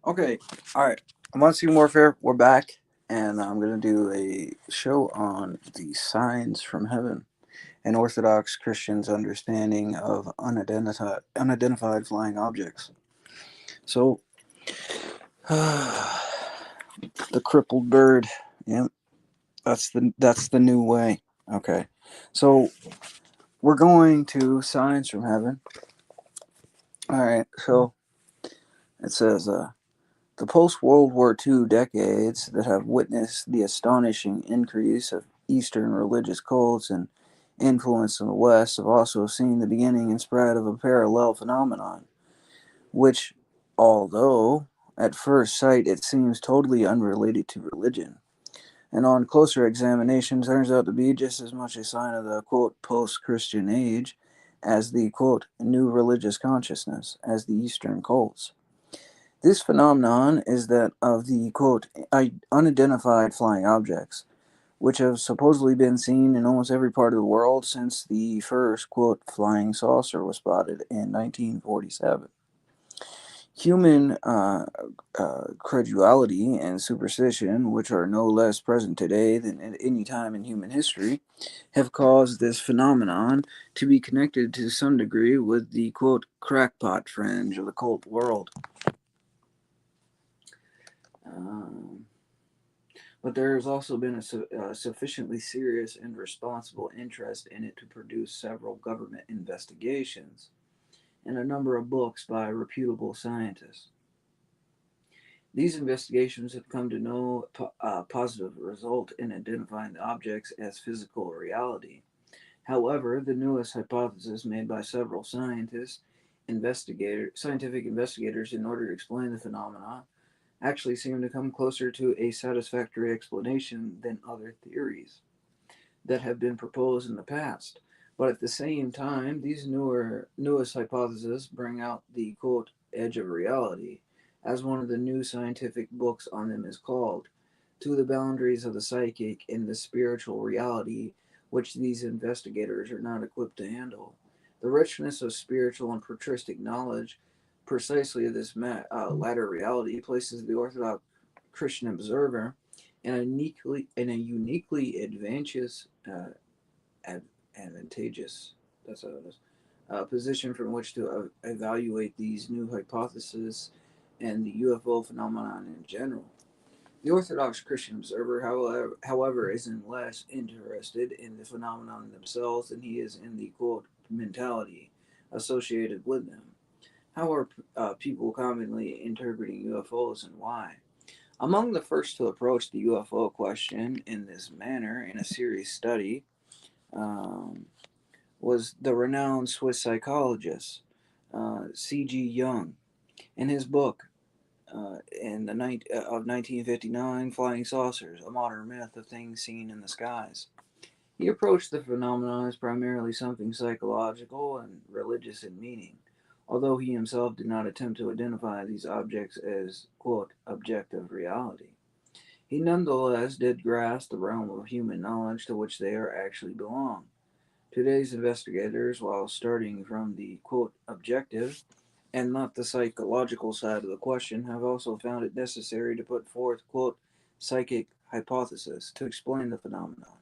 Okay, all right. Unseen Warfare, we're back, and I'm going to do a show on the signs from heaven and Orthodox Christians' understanding of unidentified flying objects. So, the crippled bird, yeah, that's the new way. Okay, so we're going to signs from heaven. All right, so it says, the post World War II decades that have witnessed the astonishing increase of Eastern religious cults and influence in the West have also seen the beginning and spread of a parallel phenomenon, which, although at first sight it seems totally unrelated to religion, and on closer examination turns out to be just as much a sign of the quote post Christian age as the quote new religious consciousness as the Eastern cults. This phenomenon is that of the quote unidentified flying objects, which have supposedly been seen in almost every part of the world since the first quote flying saucer was spotted in 1947. Human credulity and superstition, which are no less present today than at any time in human history, have caused this phenomenon to be connected to some degree with the quote crackpot fringe of the cult world. Um, but there has also been a sufficiently serious and responsible interest in it to produce several government investigations and a number of books by reputable scientists. These investigations have come to no positive result in identifying the objects as physical reality. However, the newest hypothesis made by several scientific investigators in order to explain the phenomena actually seem to come closer to a satisfactory explanation than other theories that have been proposed in the past. But at the same time, these newest hypotheses bring out the quote edge of reality, as one of the new scientific books on them is called, to the boundaries of the psychic and the spiritual reality which these investigators are not equipped to handle. The richness of spiritual and patristic knowledge, precisely of this latter reality, places the Orthodox Christian observer in a uniquely ad, advantageous that's how it is, position from which to evaluate these new hypotheses and the UFO phenomenon in general. The Orthodox Christian observer, however, isn't less interested in the phenomenon themselves than he is in the quote mentality associated with them. How are people commonly interpreting UFOs and why? Among the first to approach the UFO question in this manner in a serious study um, was the renowned Swiss psychologist C.G. Jung. In his book of 1959, Flying Saucers, A Modern Myth of Things Seen in the Skies, he approached the phenomenon as primarily something psychological and religious in meaning, although he himself did not attempt to identify these objects as, quote, objective reality. He nonetheless did grasp the realm of human knowledge to which they are actually belong. Today's investigators, while starting from the quote objective and not the psychological side of the question, have also found it necessary to put forth quote psychic hypothesis to explain the phenomenon.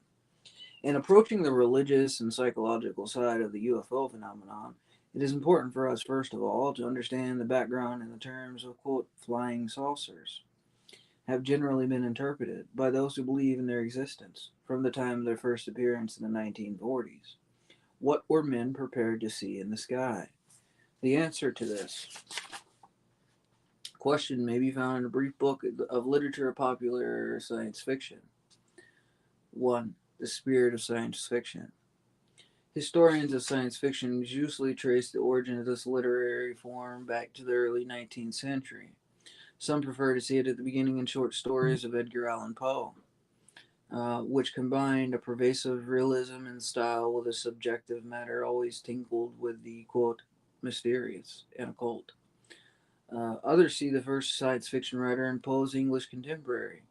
In approaching the religious and psychological side of the UFO phenomenon, it is important for us, first of all, to understand the background in the terms of quote flying saucers have generally been interpreted by those who believe in their existence from the time of their first appearance in the 1940s. What were men prepared to see in the sky? The answer to this question may be found in a brief book of literature of popular science fiction. 1. The Spirit of Science Fiction. Historians of science fiction usually trace the origin of this literary form back to the early 19th century. Some prefer to see it at the beginning in short stories of Edgar Allan Poe, which combined a pervasive realism and style with a subjective matter always tinkled with the quote mysterious and occult. Others see the first science fiction writer in Poe's English contemporary,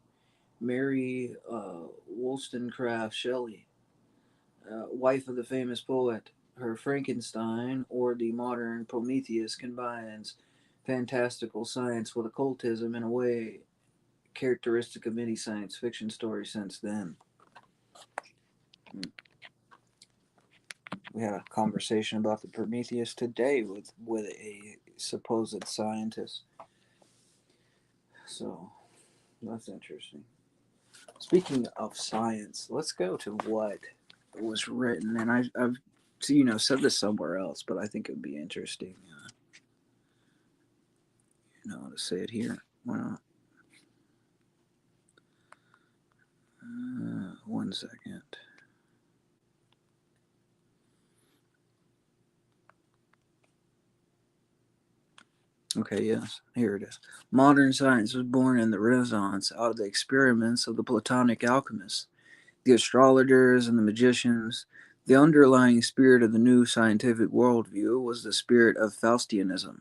Mary Wollstonecraft Shelley, wife of the famous poet. Her Frankenstein, or the modern Prometheus, combines fantastical science with occultism in a way characteristic of many science fiction stories since then. We had a conversation about the Prometheus today with a supposed scientist. So that's interesting. Speaking of science, let's go to what was written, and I've said this somewhere else, but I think it would be interesting, to say it here. Why not? One second. Okay, yes, here it is. Modern science was born in the Renaissance out of the experiments of the Platonic alchemists, the astrologers, and the magicians. The underlying spirit of the new scientific worldview was the spirit of Faustianism,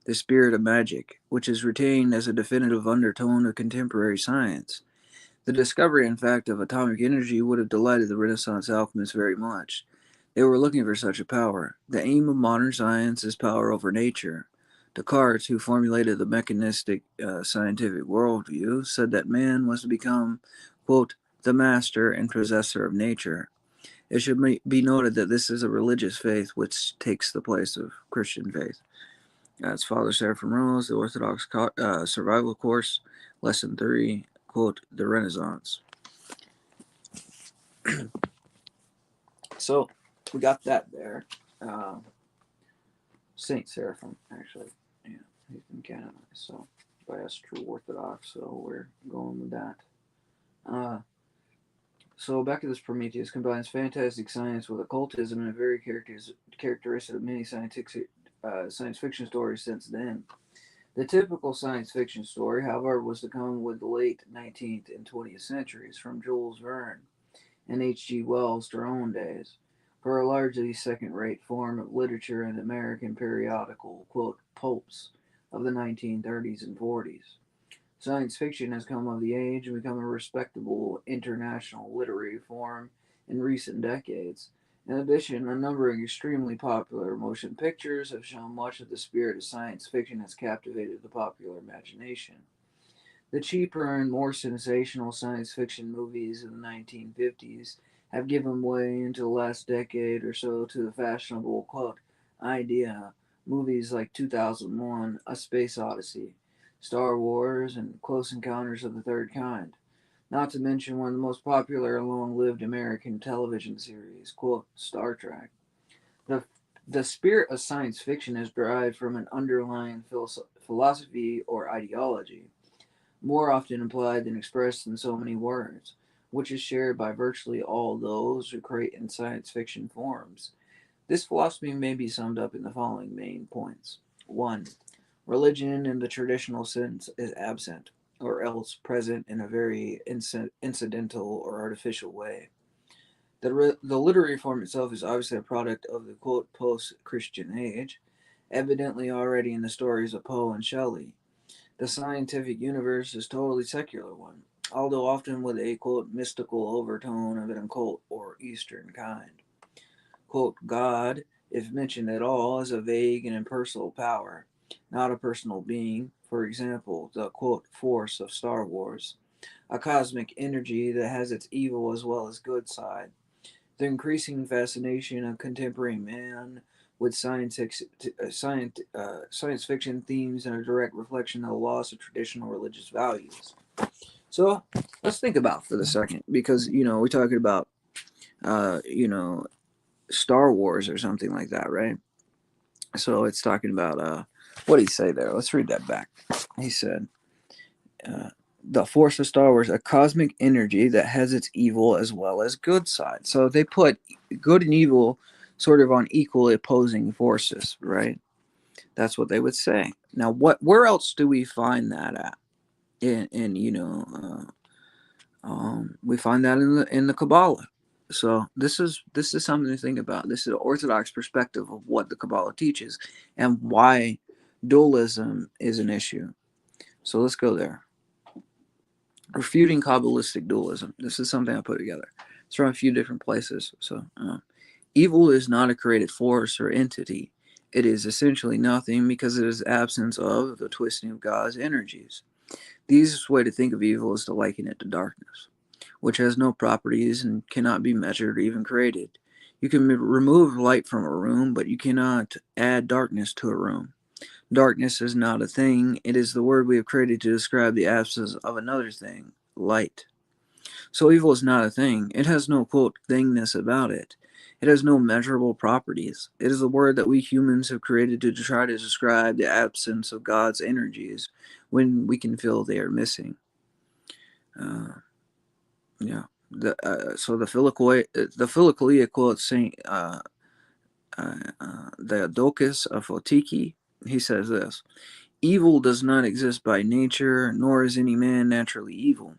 the spirit of magic, which is retained as a definitive undertone of contemporary science. The discovery, in fact, of atomic energy would have delighted the Renaissance alchemists very much. They were looking for such a power. The aim of modern science is power over nature. Descartes, who formulated the mechanistic scientific worldview, said that man was to become, quote, the master and possessor of nature. It should be noted that this is a religious faith which takes the place of Christian faith. That's Father Seraphim Rose, the Orthodox Survival Course, Lesson 3, quote, the Renaissance. So, we got that there. Saint Seraphim, actually. Yeah, he's been canonized, so by us true Orthodox, so we're going with that. So back to this Prometheus combines fantastic science with occultism and a very characteristic of many science fiction stories since then. The typical science fiction story, however, was to come with the late 19th and 20th centuries, from Jules Verne and H.G. Wells to our own days, for a largely second-rate form of literature in the American periodical, quote, pulps of the 1930s and 40s. Science fiction has come of the age and become a respectable international literary form in recent decades. In addition, a number of extremely popular motion pictures have shown much of the spirit of science fiction has captivated the popular imagination. The cheaper and more sensational science fiction movies of the 1950s have given way into the last decade or so to the fashionable, quote, idea movies like 2001, A Space Odyssey, Star Wars, and Close Encounters of the Third Kind. Not to mention one of the most popular and long-lived American television series, quote, Star Trek. The, the spirit of science fiction is derived from an underlying philosophy or ideology, more often implied than expressed in so many words, which is shared by virtually all those who create in science fiction forms. This philosophy may be summed up in the following main points. 1. Religion in the traditional sense is absent, or else present in a very incidental or artificial way. The literary form itself is obviously a product of the quote post Christian age, evidently already in the stories of Poe and Shelley. The scientific universe is a totally secular one, although often with a quote mystical overtone of an occult or Eastern kind. Quote, God, if mentioned at all, is a vague and impersonal power, not a personal being. For example, the quote force of Star Wars, a cosmic energy that has its evil as well as good side. The increasing fascination of contemporary man with science fiction themes and a direct reflection of the loss of traditional religious values. So let's think about for the second, because we're talking about uh, you know Star Wars or something like that, right? So it's talking about what did he say there? Let's read that back. He said, uh, "The force of Star Wars, a cosmic energy that has its evil as well as good side." So they put good and evil sort of on equal opposing forces, right? That's what they would say. Now, where else do we find that at? In we find that in the Kabbalah. So this is something to think about. This is an Orthodox perspective of what the Kabbalah teaches and why dualism is an issue. So let's go there. Refuting Kabbalistic dualism. This is something I put together. It's from a few different places. So evil is not a created force or entity. It is essentially nothing because it is absence of the twisting of God's energies. The easiest way to think of evil is to liken it to darkness, which has no properties and cannot be measured or even created. You can remove light from a room, but you cannot add darkness to a room. Darkness is not a thing, it is the word we have created to describe the absence of another thing, light. So evil is not a thing. It has no, quote, thingness about it. It has no measurable properties. It is a word that we humans have created to try to describe the absence of God's energies when we can feel they are missing. Uh, yeah. So the Philokalia quotes Saint the Docus of Photiki. He says this: "Evil does not exist by nature, nor is any man naturally evil.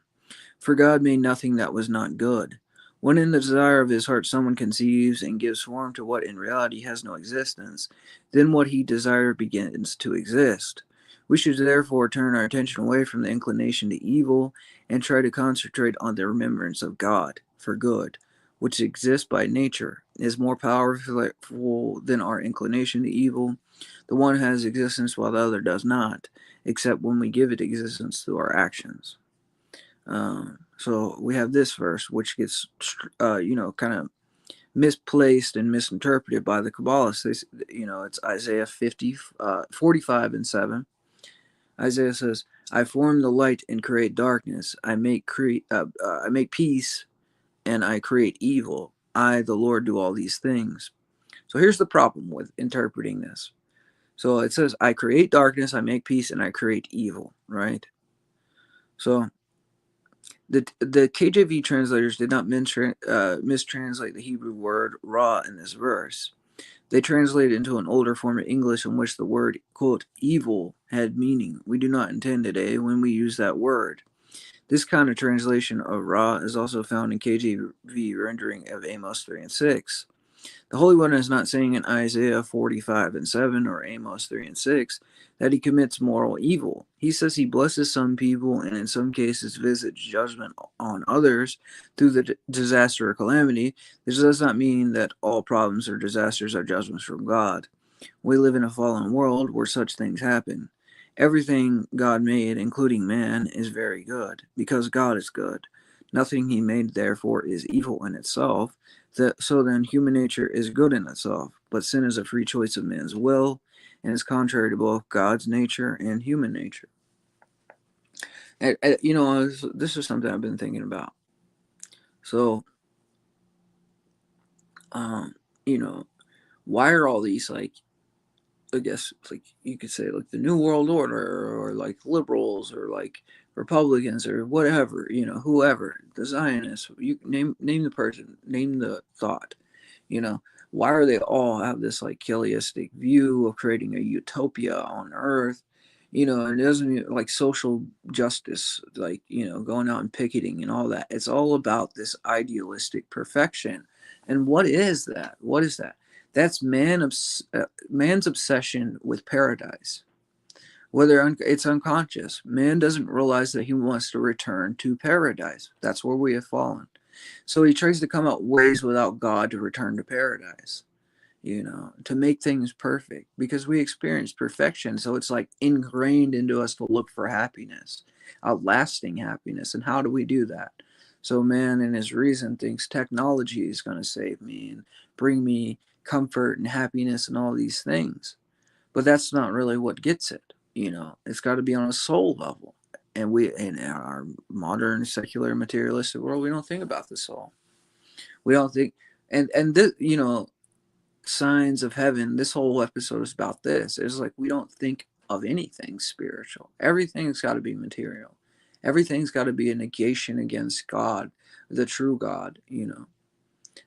For God made nothing that was not good. When in the desire of his heart someone conceives and gives form to what in reality has no existence, then what he desired begins to exist. We should therefore turn our attention away from the inclination to evil and try to concentrate on the remembrance of God for good, which exists by nature, is more powerful than our inclination to evil. The one has existence while the other does not, except when we give it existence through our actions." So we have this verse, which gets, kind of misplaced and misinterpreted by the Kabbalists. It's Isaiah 45 and 7. Isaiah says, "I form the light and create darkness. I make peace and I create evil. I, the Lord, do all these things." So here's the problem with interpreting this. So it says, "I create darkness, I make peace, and I create evil," right? So the KJV translators did not mistranslate the Hebrew word "ra" in this verse. They translated into an older form of English in which the word, quote, "evil" had meaning we do not intend today when we use that word. This kind of translation of "ra" is also found in KJV rendering of Amos 3 and 6. The Holy One is not saying in Isaiah 45 and 7 or Amos 3 and 6 that he commits moral evil. He says he blesses some people and in some cases visits judgment on others through the disaster or calamity. This does not mean that all problems or disasters are judgments from God. We live in a fallen world where such things happen. Everything God made, including man, is very good, because God is good. Nothing he made, therefore, is evil in itself. So then, human nature is good in itself, but sin is a free choice of man's will, and is contrary to both God's nature and human nature. This is something I've been thinking about. So, um, you know, why are all these, like, I guess, like, you could say, like, the New World Order, or like liberals, or like Republicans, or whatever, whoever, the Zionists, you name the person, name the thought, you know, why are they all have this like chiliastic view of creating a utopia on Earth? And it doesn't like social justice, like, going out and picketing and all that. It's all about this idealistic perfection. And what is that? What is that? That's man's obsession with paradise. It's unconscious. Man doesn't realize that he wants to return to paradise. That's where we have fallen. So he tries to come up ways without God to return to paradise, to make things perfect, because we experience perfection. So it's like ingrained into us to look for happiness, a lasting happiness. And how do we do that? So man in his reason thinks technology is going to save me and bring me comfort and happiness and all these things. But that's not really what gets it. It's got to be on a soul level. And we, in our modern secular materialistic world, we don't think about the soul. We don't think, and this, signs of heaven. This whole episode is about this. It's like we don't think of anything spiritual. Everything's got to be material. Everything's got to be a negation against God, the true God.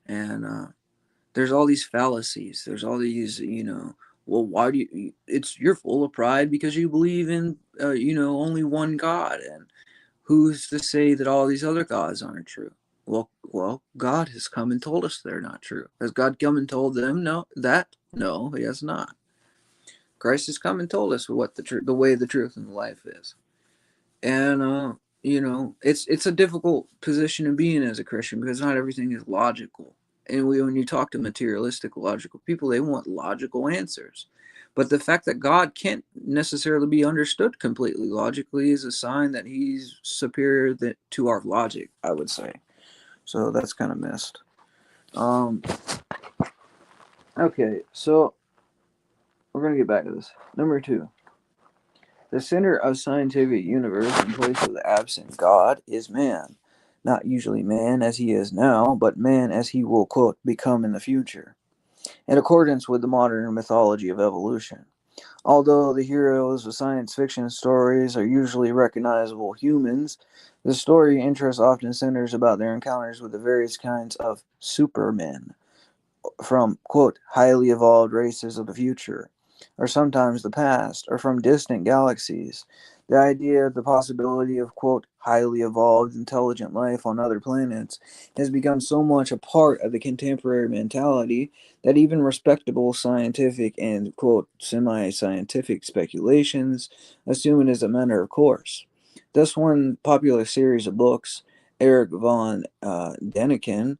And there's all these fallacies. There's all these, well, why do you? You're full of pride because you believe in, only one God, and who's to say that all these other gods aren't true? Well, God has come and told us they're not true. Has God come and told them that? No, he has not. Christ has come and told us what the way, the truth, and the life is. And it's a difficult position to be in as a Christian, because not everything is logical. And when you talk to materialistic, logical people, they want logical answers. But the fact that God can't necessarily be understood completely logically is a sign that he's superior to our logic, I would say. So that's kind of missed. Um, okay, so we're going to get back to this. Number 2. The center of scientific universe in place of the absent God is man. Not usually man as he is now, but man as he will, quote, become in the future, in accordance with the modern mythology of evolution. Although the heroes of science fiction stories are usually recognizable humans, the story interest often centers about their encounters with the various kinds of supermen from, quote, highly evolved races of the future, or sometimes the past, or from distant galaxies. The idea of the possibility of, quote, highly evolved intelligent life on other planets has become so much a part of the contemporary mentality that even respectable scientific and, quote, semi scientific speculations assume it as a matter of course. Thus, one popular series of books, Eric von Däniken,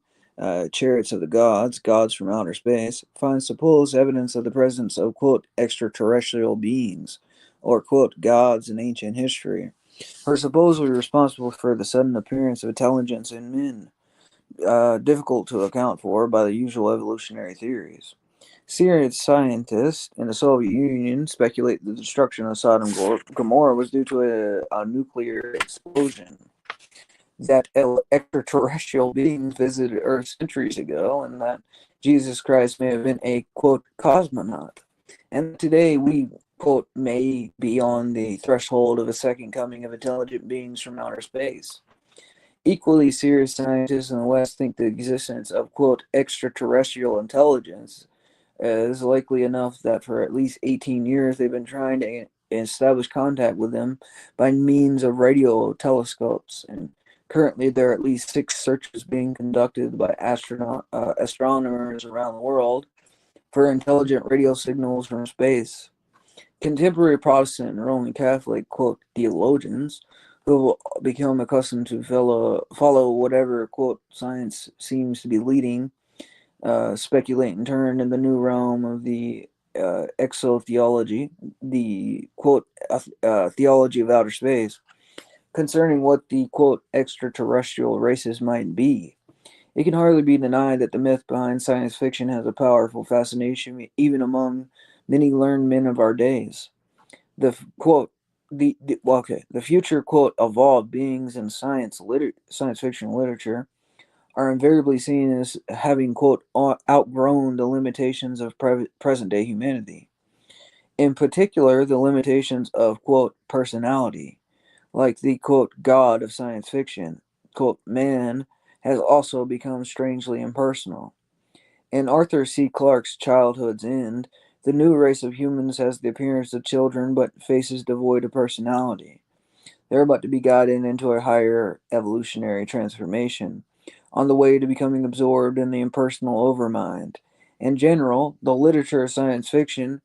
Chariots of the Gods, Gods from Outer Space, finds supposed evidence of the presence of, quote, extraterrestrial beings, or, quote, gods in ancient history, who are supposedly responsible for the sudden appearance of intelligence in men, difficult to account for by the usual evolutionary theories. Serious scientists in the Soviet Union speculate the destruction of Sodom and Gomorrah was due to a nuclear explosion, that extraterrestrial beings visited Earth centuries ago, and that Jesus Christ may have been a, quote, cosmonaut. And today we, quote, may be on the threshold of a second coming of intelligent beings from outer space. Equally serious scientists in the West think the existence of, quote, extraterrestrial intelligence is likely enough that for at least 18 years they've been trying to establish contact with them by means of radio telescopes. And currently there are at least 6 searches being conducted by astronomers around the world for intelligent radio signals from space. Contemporary Protestant and Roman Catholic, quote, theologians who have become accustomed to follow whatever, quote, science seems to be leading, speculate and turn in the new realm of the exotheology, the, quote, theology of outer space, concerning what the, quote, extraterrestrial races might be. It can hardly be denied that the myth behind science fiction has a powerful fascination even among many learned men of our days. The, quote, the future, quote, evolved beings in science fiction literature are invariably seen as having, quote, outgrown the limitations of present day humanity. In particular, the limitations of, quote, personality. Like the, quote, god of science fiction, quote, man has also become strangely impersonal. In Arthur C. Clarke's Childhood's End, the new race of humans has the appearance of children but faces devoid of personality. They're about to be guided into a higher evolutionary transformation, on the way to becoming absorbed in the impersonal overmind. In general, the literature of science fiction,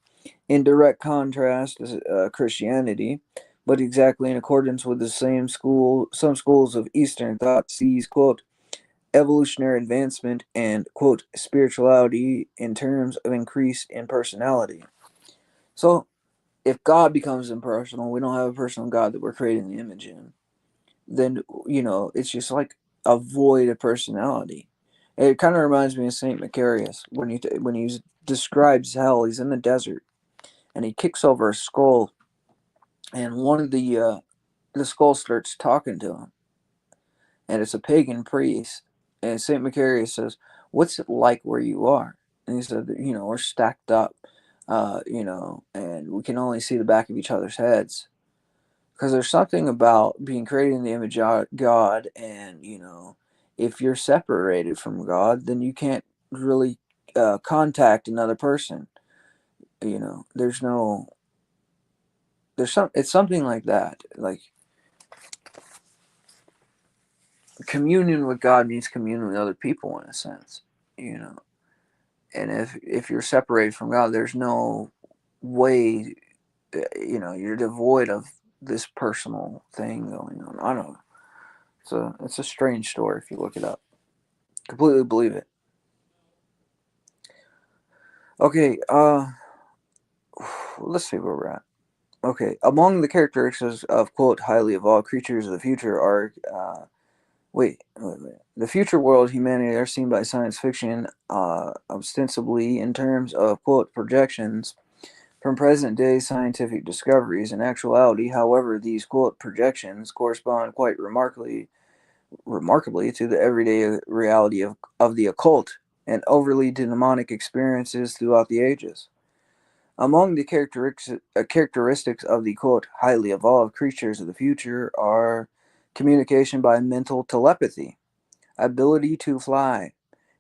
in direct contrast to Christianity, but exactly in accordance with the some schools of Eastern thought sees, quote, evolutionary advancement and, quote, spirituality in terms of increased impersonality. So, if God becomes impersonal, we don't have a personal God that we're creating the image in, then, it's just like a void of personality. It kind of reminds me of Saint Macarius when he describes hell. He's in the desert and he kicks over a skull, and one of the skull starts talking to him, and it's a pagan priest. And Saint Macarius says, "What's it like where you are?" And he said, "We're stacked up, and we can only see the back of each other's heads." Because there's something about being created in the image of God, and if you're separated from God, then you can't really contact another person. There's no, it's something like that. Like communion with God means communion with other people in a sense, you know. And if you're separated from God, there's no way, you're devoid of this personal thing going on. I don't know. It's a strange story if you look it up. Completely believe it. Okay, let's see where we're at. Okay, among the characteristics of quote highly evolved creatures of the future are wait. The future world humanity are seen by science fiction ostensibly in terms of quote projections from present day scientific discoveries. In actuality, however, these quote projections correspond quite remarkably to the everyday reality of the occult and overly demonic experiences throughout the ages. Among the characteristics of the quote highly evolved creatures of the future are communication by mental telepathy, ability to fly,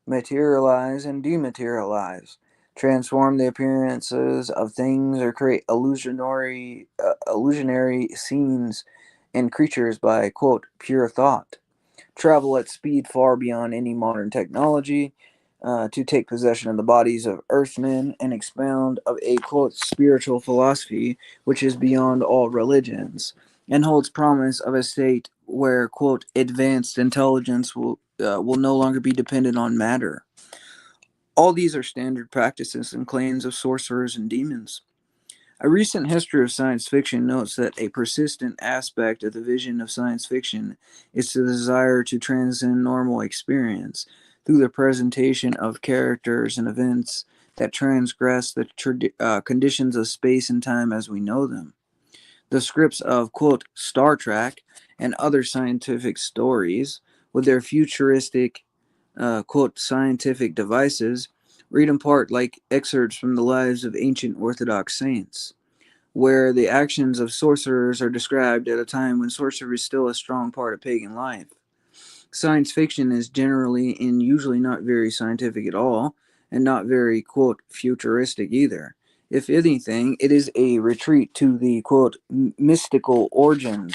materialize and dematerialize, transform the appearances of things, or create illusionary scenes and creatures by quote pure thought, travel at speed far beyond any modern technology, to take possession of the bodies of earthmen and expound of a quote spiritual philosophy which is beyond all religions and holds promise of a state where quote advanced intelligence will no longer be dependent on matter. All these are standard practices and claims of sorcerers and demons. A recent history of science fiction notes that a persistent aspect of the vision of science fiction is the desire to transcend normal experience through the presentation of characters and events that transgress the conditions of space and time as we know them. The scripts of, quote, Star Trek and other scientific stories, with their futuristic, quote, scientific devices, read in part like excerpts from the lives of ancient Orthodox saints, where the actions of sorcerers are described at a time when sorcery is still a strong part of pagan life. Science fiction is generally and usually not very scientific at all, and not very, quote, futuristic either. If anything, it is a retreat to the, quote, mystical origins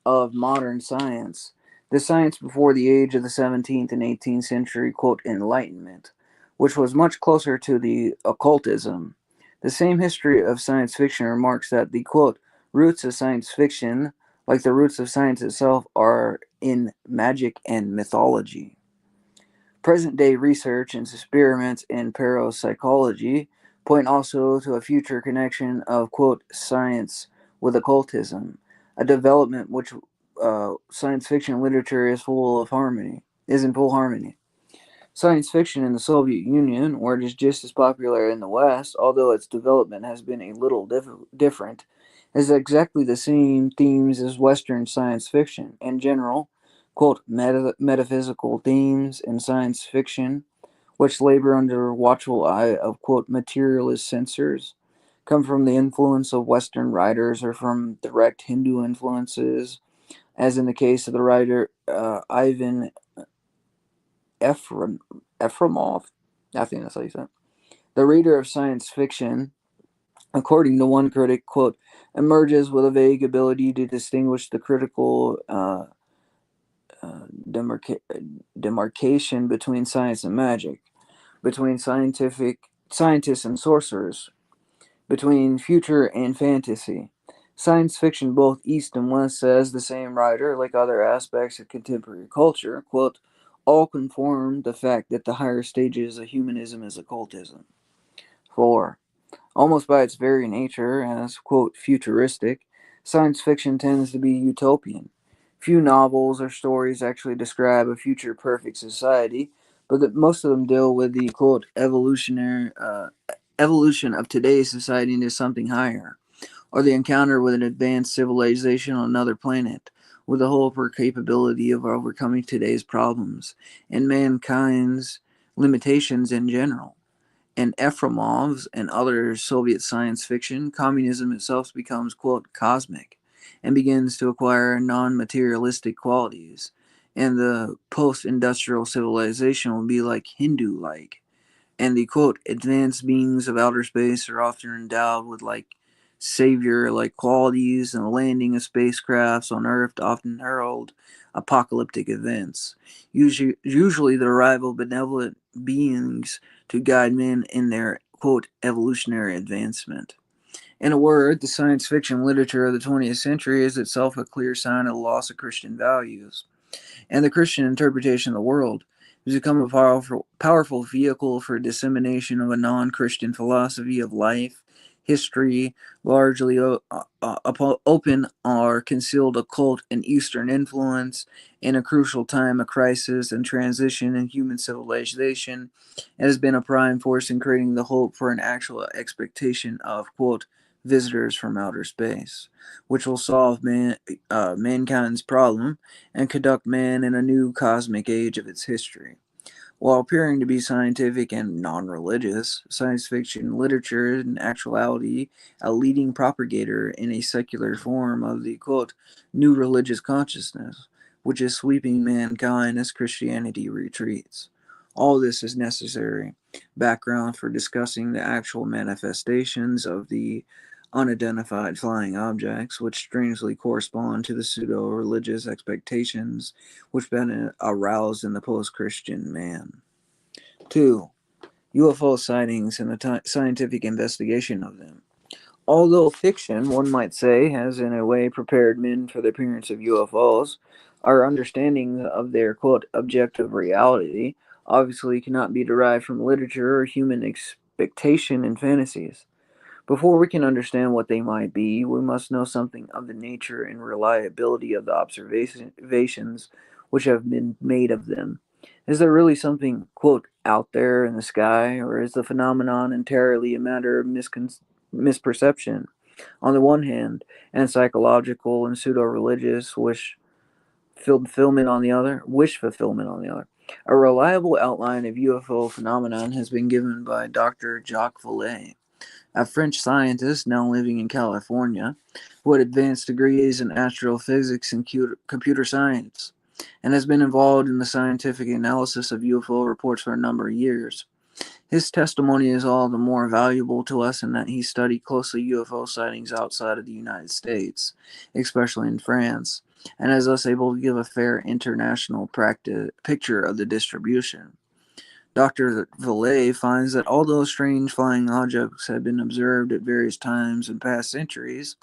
of modern science, the science before the age of the 17th and 18th century, quote, Enlightenment, which was much closer to the occultism. The same history of science fiction remarks that the, quote, roots of science fiction, like the roots of science itself, are in magic and mythology. Present day research and experiments in parapsychology point also to a future connection of, quote, science with occultism, a development which science fiction literature is in full harmony. Science fiction in the Soviet Union, where it is just as popular in the West, although its development has been a little different, has exactly the same themes as Western science fiction. In general, quote, metaphysical themes in science fiction, which labor under watchful eye of, quote, materialist censors, come from the influence of Western writers or from direct Hindu influences, as in the case of the writer Ivan Ephraim, Ephraimov. I think that's how you say it. The reader of science fiction, according to one critic, quote, emerges with a vague ability to distinguish the critical demarca- demarcation between science and magic, between scientists and sorcerers, between future and fantasy. Science fiction, both East and West, says the same writer, like other aspects of contemporary culture, quote, all conform the fact that the higher stages of humanism is occultism. 4. Almost by its very nature, as, quote, futuristic, science fiction tends to be utopian. Few novels or stories actually describe a future perfect society, but that most of them deal with the, quote, evolution of today's society into something higher, or the encounter with an advanced civilization on another planet, with the hope or capability of overcoming today's problems and mankind's limitations in general. In Efremov's and other Soviet science fiction, communism itself becomes, quote, cosmic and begins to acquire non materialistic qualities. And the post industrial civilization will be like Hindu like. And the, quote, advanced beings of outer space are often endowed with like savior like qualities, and the landing of spacecrafts on Earth often herald apocalyptic events. Usually the arrival of benevolent beings to guide men in their, quote, evolutionary advancement. In a word, the science fiction literature of the 20th century is itself a clear sign of the loss of Christian values, and the Christian interpretation of the world has become a powerful vehicle for dissemination of a non Christian philosophy of life, history, largely open or concealed occult and Eastern influence, in a crucial time of crisis and transition in human civilization, it has been a prime force in creating the hope for an actual expectation of, quote, visitors from outer space, which will solve mankind's problem and conduct man in a new cosmic age of its history. While appearing to be scientific and non religious, science fiction literature is in actuality a leading propagator in a secular form of the, quote, new religious consciousness, which is sweeping mankind as Christianity retreats. All this is necessary background for discussing the actual manifestations of the unidentified flying objects, which strangely correspond to the pseudo religious expectations which have been aroused in the post Christian man. 2. UFO sightings and the scientific investigation of them. Although fiction, one might say, has in a way prepared men for the appearance of UFOs, our understanding of their, quote, objective reality obviously cannot be derived from literature or human expectation and fantasies. Before we can understand what they might be, we must know something of the nature and reliability of the observations which have been made of them. Is there really something, quote, out there in the sky, or is the phenomenon entirely a matter of misperception on the one hand, and psychological and pseudo religious wish fulfillment on the other? A reliable outline of UFO phenomenon has been given by Dr. Jacques Vallée, a French scientist now living in California, who had advanced degrees in astrophysics and computer science, and has been involved in the scientific analysis of UFO reports for a number of years. His testimony is all the more valuable to us in that he studied closely UFO sightings outside of the United States, especially in France, and is thus able to give a fair international picture of the distribution. Dr. Vallée finds that although strange flying objects have been observed at various times in past centuries,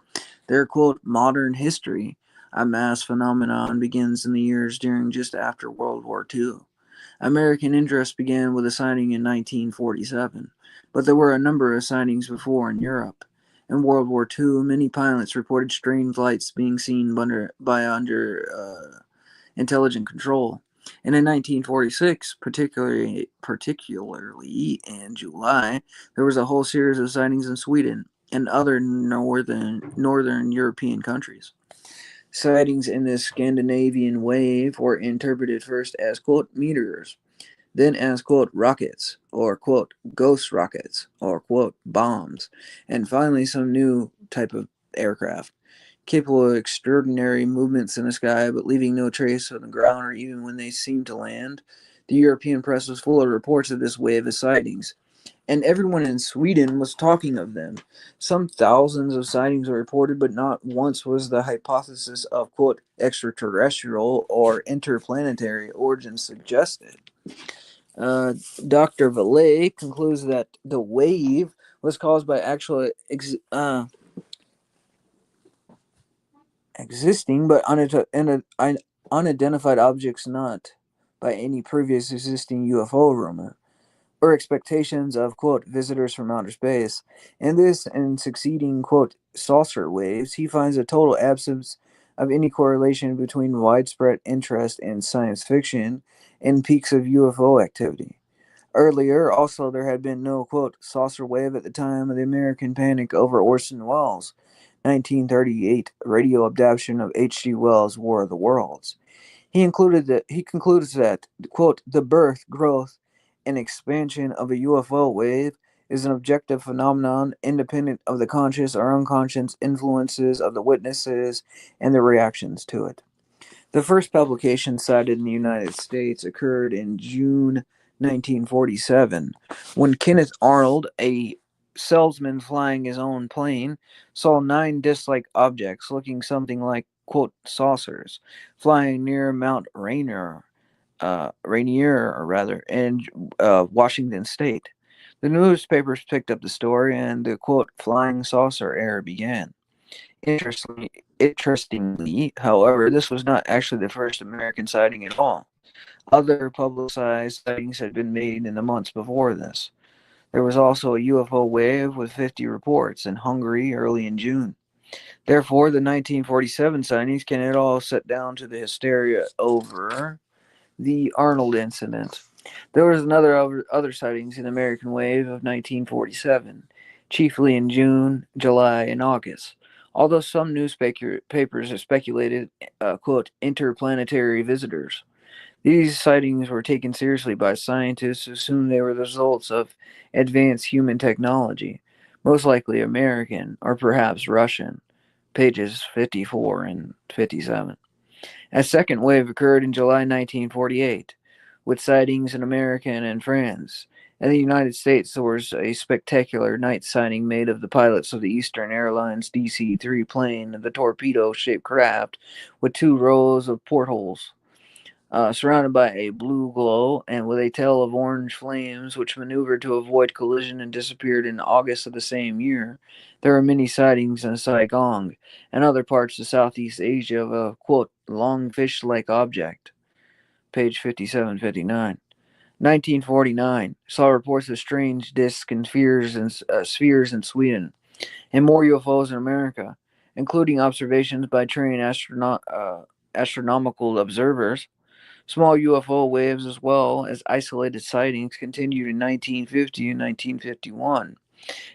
their, quote, modern history, a mass phenomenon, begins in the years during just after World War II. American interest began with a sighting in 1947, but there were a number of sightings before in Europe. In World War II, many pilots reported strange lights being seen under intelligent control. And in 1946, particularly in July, there was a whole series of sightings in Sweden and other northern European countries. Sightings in this Scandinavian wave were interpreted first as, quote, meteors, then as, quote, rockets, or, quote, ghost rockets, or, quote, bombs, and finally some new type of aircraft, capable of extraordinary movements in the sky but leaving no trace on the ground or even when they seemed to land. The European press was full of reports of this wave of sightings, and everyone in Sweden was talking of them. Some thousands of sightings were reported, but not once was the hypothesis of, quote, extraterrestrial or interplanetary origin suggested. Uh, Dr. Vallée concludes that the wave was caused by actual existing but unidentified objects, not by any previous existing UFO rumor or expectations of, quote, visitors from outer space. In this and succeeding, quote, saucer waves, he finds a total absence of any correlation between widespread interest in science fiction and peaks of UFO activity. Earlier, also, there had been no, quote, saucer wave at the time of the American Panic over Orson Welles' 1938 radio adaptation of H.G. Wells' War of the Worlds. He concludes that, quote, the birth, growth, and expansion of a UFO wave is an objective phenomenon independent of the conscious or unconscious influences of the witnesses and their reactions to it. The first publication cited in the United States occurred in June 1947, when Kenneth Arnold, a salesman flying his own plane, saw 9 disc-like objects looking something like, quote, saucers, flying near Mount Rainier, or rather, in Washington State. The newspapers picked up the story, and the, quote, flying saucer era began. Interestingly, however, this was not actually the first American sighting at all. Other publicized sightings had been made in the months before this. There was also a UFO wave with 50 reports in Hungary early in June. Therefore, the 1947 sightings can it all set down to the hysteria over the Arnold incident. There was other sightings in the American wave of 1947, chiefly in June, July, and August. Although some newspapers have speculated, quote, interplanetary visitors. These sightings were taken seriously by scientists who assumed they were the results of advanced human technology, most likely American or perhaps Russian. Pages 54 and 57. A second wave occurred in July 1948, with sightings in America and in France. In the United States, there was a spectacular night sighting made of the pilots of the Eastern Airlines DC 3 plane, the torpedo shaped craft, with two rows of portholes. Surrounded by a blue glow and with a tail of orange flames, which maneuvered to avoid collision and disappeared in August of the same year. There are many sightings in Saigon and other parts of Southeast Asia of a, quote, long fish like object. Page 57 59. 1949 saw reports of strange disks and spheres in Sweden, and more UFOs in America, including observations by trained astronomical observers. Small UFO waves, as well as isolated sightings, continued in 1950 and 1951,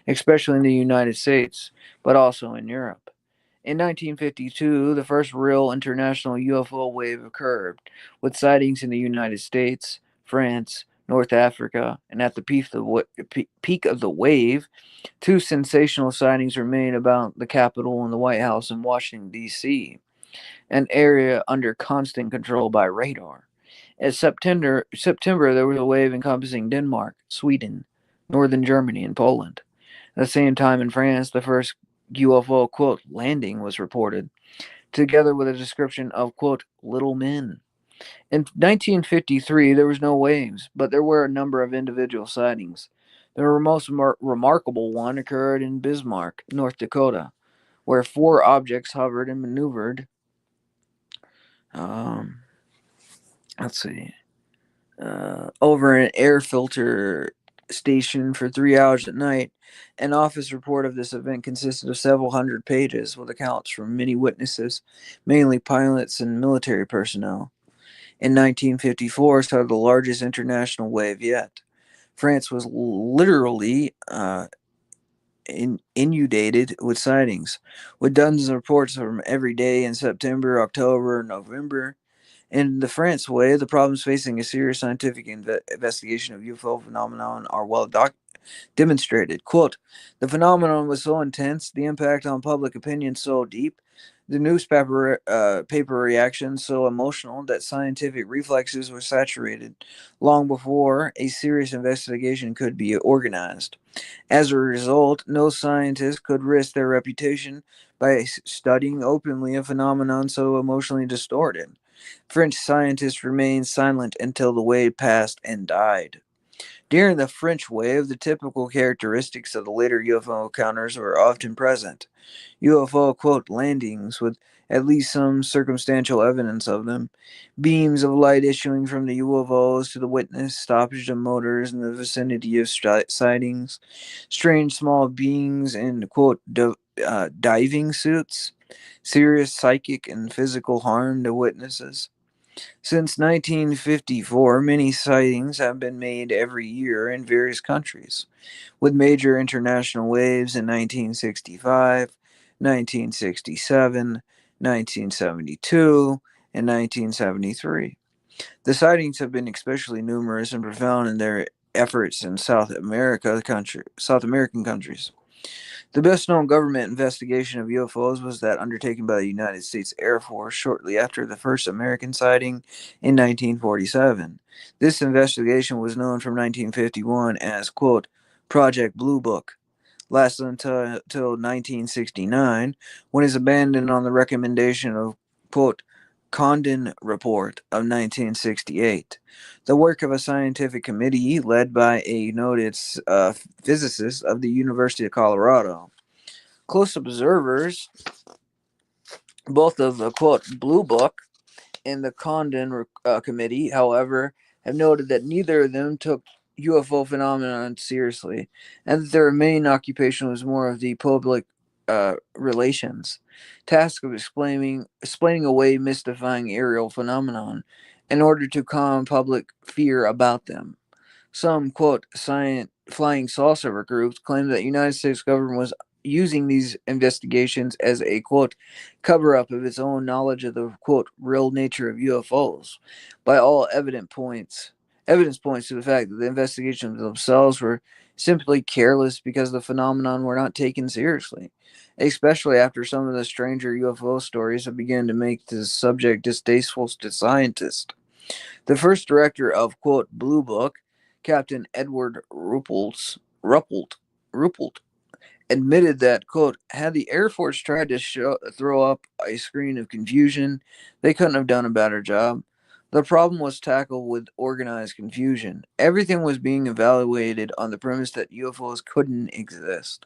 especially in the United States, but also in Europe. In 1952, the first real international UFO wave occurred, with sightings in the United States, France, North Africa, and at the peak of the wave, two sensational sightings were made about the Capitol and the White House in Washington, D.C., an area under constant control by radar. In September, there was a wave encompassing Denmark, Sweden, northern Germany, and Poland. At the same time, in France, the first UFO, quote, landing was reported, together with a description of, quote, little men. In 1953, there was no waves, but there were a number of individual sightings. The most remarkable one occurred in Bismarck, North Dakota, where four objects hovered and maneuvered. Um, let's see. Over an air filter station for 3 hours at night. An office report of this event consisted of several hundred pages with accounts from many witnesses, mainly pilots and military personnel. In 1954, saw the largest international wave yet. France was literally inundated with sightings, with dozens of reports from every day in September, October, November. In the France way, the problems facing a serious scientific investigation of UFO phenomenon are well demonstrated. Quote, the phenomenon was so intense, the impact on public opinion so deep, the newspaper paper reaction so emotional that scientific reflexes were saturated long before a serious investigation could be organized. As a result, no scientist could risk their reputation by studying openly a phenomenon so emotionally distorted. French scientists remained silent until the wave passed and died. During the French wave, the typical characteristics of the later UFO encounters were often present. UFO, quote, landings with at least some circumstantial evidence of them, beams of light issuing from the UFOs to the witness, stoppage of motors in the vicinity of sightings, strange small beings in, quote, diving suits, serious psychic and physical harm to witnesses. Since 1954, many sightings have been made every year in various countries, with major international waves in 1965, 1967, 1972, and 1973. The sightings have been especially numerous and profound in their efforts in South American countries. The best known government investigation of UFOs was that undertaken by the United States Air Force shortly after the first American sighting in 1947. This investigation was known from 1951 as, quote, Project Blue Book, lasted until 1969, when it was abandoned on the recommendation of, quote, Condon Report of 1968, the work of a scientific committee led by a noted physicist of the University of Colorado. Close observers, both of the, quote, Blue Book and the Condon Committee, however, have noted that neither of them took UFO phenomenon seriously, and that their main occupation was more of the public relations task of explaining away mystifying aerial phenomenon in order to calm public fear about them. Some quote science flying saucer groups claim that the United States government was using these investigations as a quote cover up of its own knowledge of the quote real nature of UFOs. By all evidence points to the fact that the investigations themselves were simply careless because the phenomenon were not taken seriously, especially after some of the stranger UFO stories have begun to make the subject distasteful to scientists. The first director of quote Blue Book, Captain Edward Ruppelt, admitted that quote had the Air Force tried to throw up a screen of confusion, they couldn't have done a better job. The problem was tackled with organized confusion. Everything was being evaluated on the premise that UFOs couldn't exist.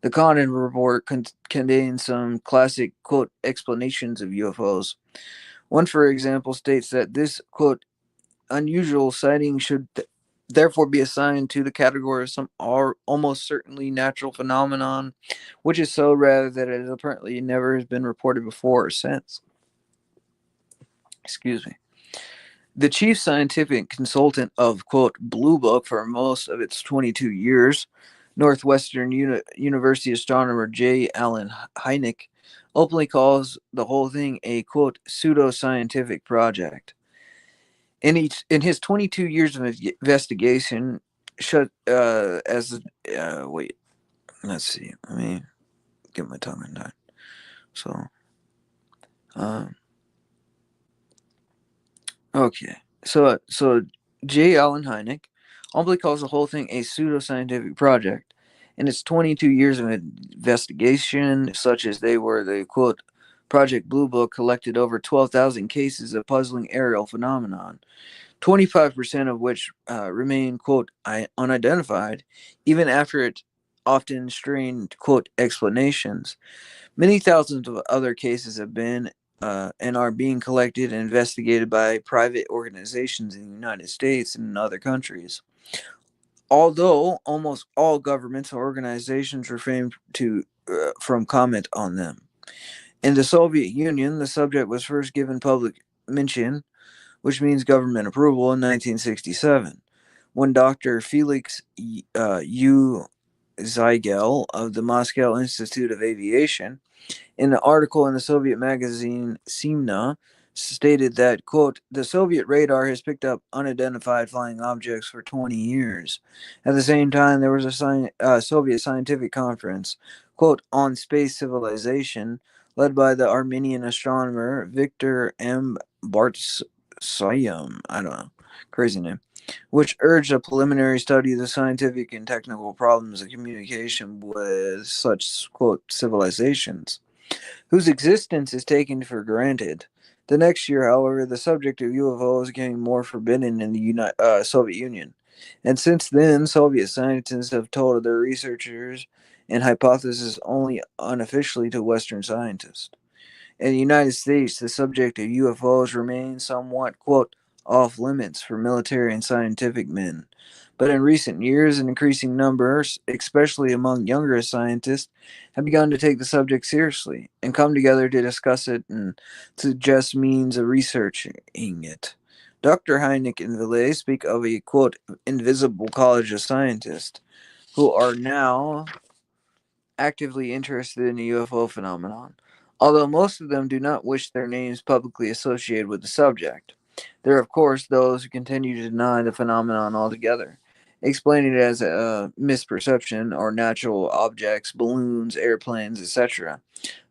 The Condon report contains some classic quote explanations of UFOs. One, for example, states that this quote unusual sighting should therefore be assigned to the category of some almost certainly natural phenomenon, which is so rare that it apparently never has been reported before or since. Excuse me. The chief scientific consultant of quote Blue Book for most of its 22 years, Northwestern University astronomer J. Allen Hynek, openly calls the whole thing a quote pseudo-scientific project. In his 22 years of investigation, shut as wait, let's see. Let me get my tongue undone. So, um, okay. So J. Allen Hynek humbly calls the whole thing a pseudoscientific project. In its 22 years of investigation, such as they were, the quote Project Blue Book collected over 12,000 cases of puzzling aerial phenomenon, 25% of which remain, quote, unidentified, even after its often strained, quote, explanations. Many thousands of other cases have been and are being collected and investigated by private organizations in the United States and in other countries. Although almost all governments or organizations refrain from comment on them. In the Soviet Union, the subject was first given public mention, which means government approval, in 1967, when Dr. Felix U. Ziegel of the Moscow Institute of Aviation, in an article in the Soviet magazine Semna, stated that, quote, the Soviet radar has picked up unidentified flying objects for 20 years. At the same time, there was a Soviet scientific conference, quote, on space civilization, led by the Armenian astronomer Victor M. Bartsayam, I don't know, crazy name, which urged a preliminary study of the scientific and technical problems of communication with such, quote, civilizations whose existence is taken for granted. The next year, however, the subject of UFOs became more forbidden in the Soviet Union. And since then, Soviet scientists have told their researchers and hypotheses only unofficially to Western scientists. In the United States, the subject of UFOs remains somewhat, quote, off limits for military and scientific men. But in recent years, an increasing numbers, especially among younger scientists, have begun to take the subject seriously and come together to discuss it and suggest means of researching it. Dr. Hynek and Villay speak of a, quote, invisible college of scientists who are now actively interested in the UFO phenomenon, although most of them do not wish their names publicly associated with the subject. There are, of course, those who continue to deny the phenomenon altogether, explaining it as a misperception or natural objects, balloons, airplanes, etc.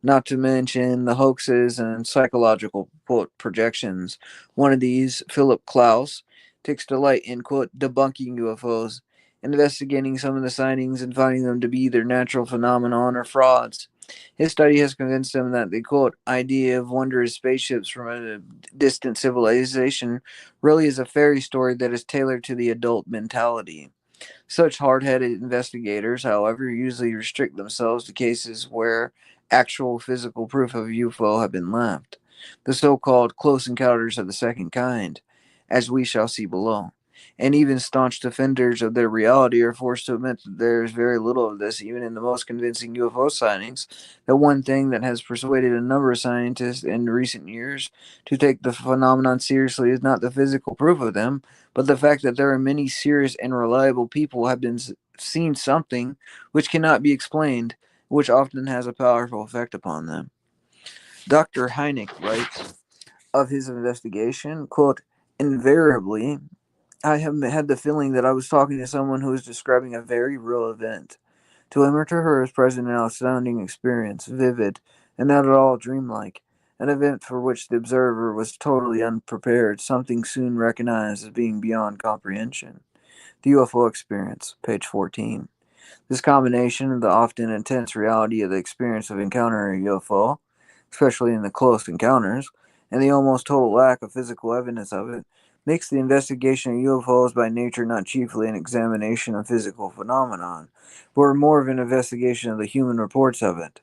Not to mention the hoaxes and psychological quote projections. One of these, Philip Klaus, takes delight in quote debunking UFOs, investigating some of the sightings and finding them to be either natural phenomenon or frauds. His study has convinced him that the quote idea of wondrous spaceships from a distant civilization really is a fairy story that is tailored to the adult mentality. Such hard headed investigators, however, usually restrict themselves to cases where actual physical proof of UFO have been left, the so called close encounters of the second kind, as we shall see below. and even staunch defenders of their reality are forced to admit that there is very little of this, even in the most convincing UFO sightings. The one thing that has persuaded a number of scientists in recent years to take the phenomenon seriously is not the physical proof of them, but the fact that there are many serious and reliable people have been seen something which cannot be explained, which often has a powerful effect upon them. Dr. Hynek writes of his investigation, quote, invariably, I have had the feeling that I was talking to someone who was describing a very real event. To him or to her is present an astounding experience, vivid, and not at all dreamlike, an event for which the observer was totally unprepared, something soon recognized as being beyond comprehension. The UFO experience, page 14. This combination of the often intense reality of the experience of encountering a UFO, especially in the close encounters, and the almost total lack of physical evidence of it, makes the investigation of UFOs by nature not chiefly an examination of physical phenomenon, but more of an investigation of the human reports of it.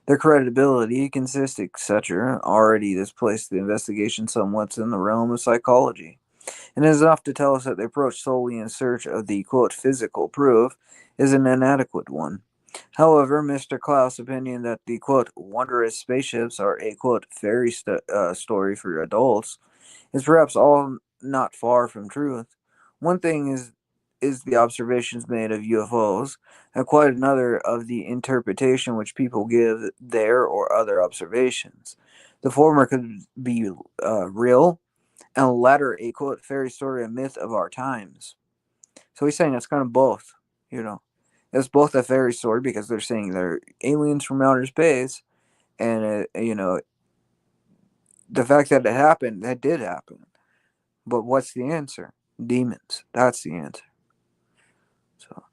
Their credibility, consistency, etc., already displaced the investigation somewhat in the realm of psychology, and is enough to tell us that the approach solely in search of the quote physical proof is an inadequate one. However, Mr. Klaus' opinion that the quote wondrous spaceships are a quote story for adults is perhaps all not far from truth. One thing is the observations made of UFOs, and quite another of the interpretation which people give their or other observations. The former could be real, and the latter a quote fairy story, a myth of our times. So he's saying it's kind of both, you know. It's both a fairy story because they're saying they're aliens from outer space, and the fact that it happened, that did happen. But what's the answer? Demons. That's the answer. So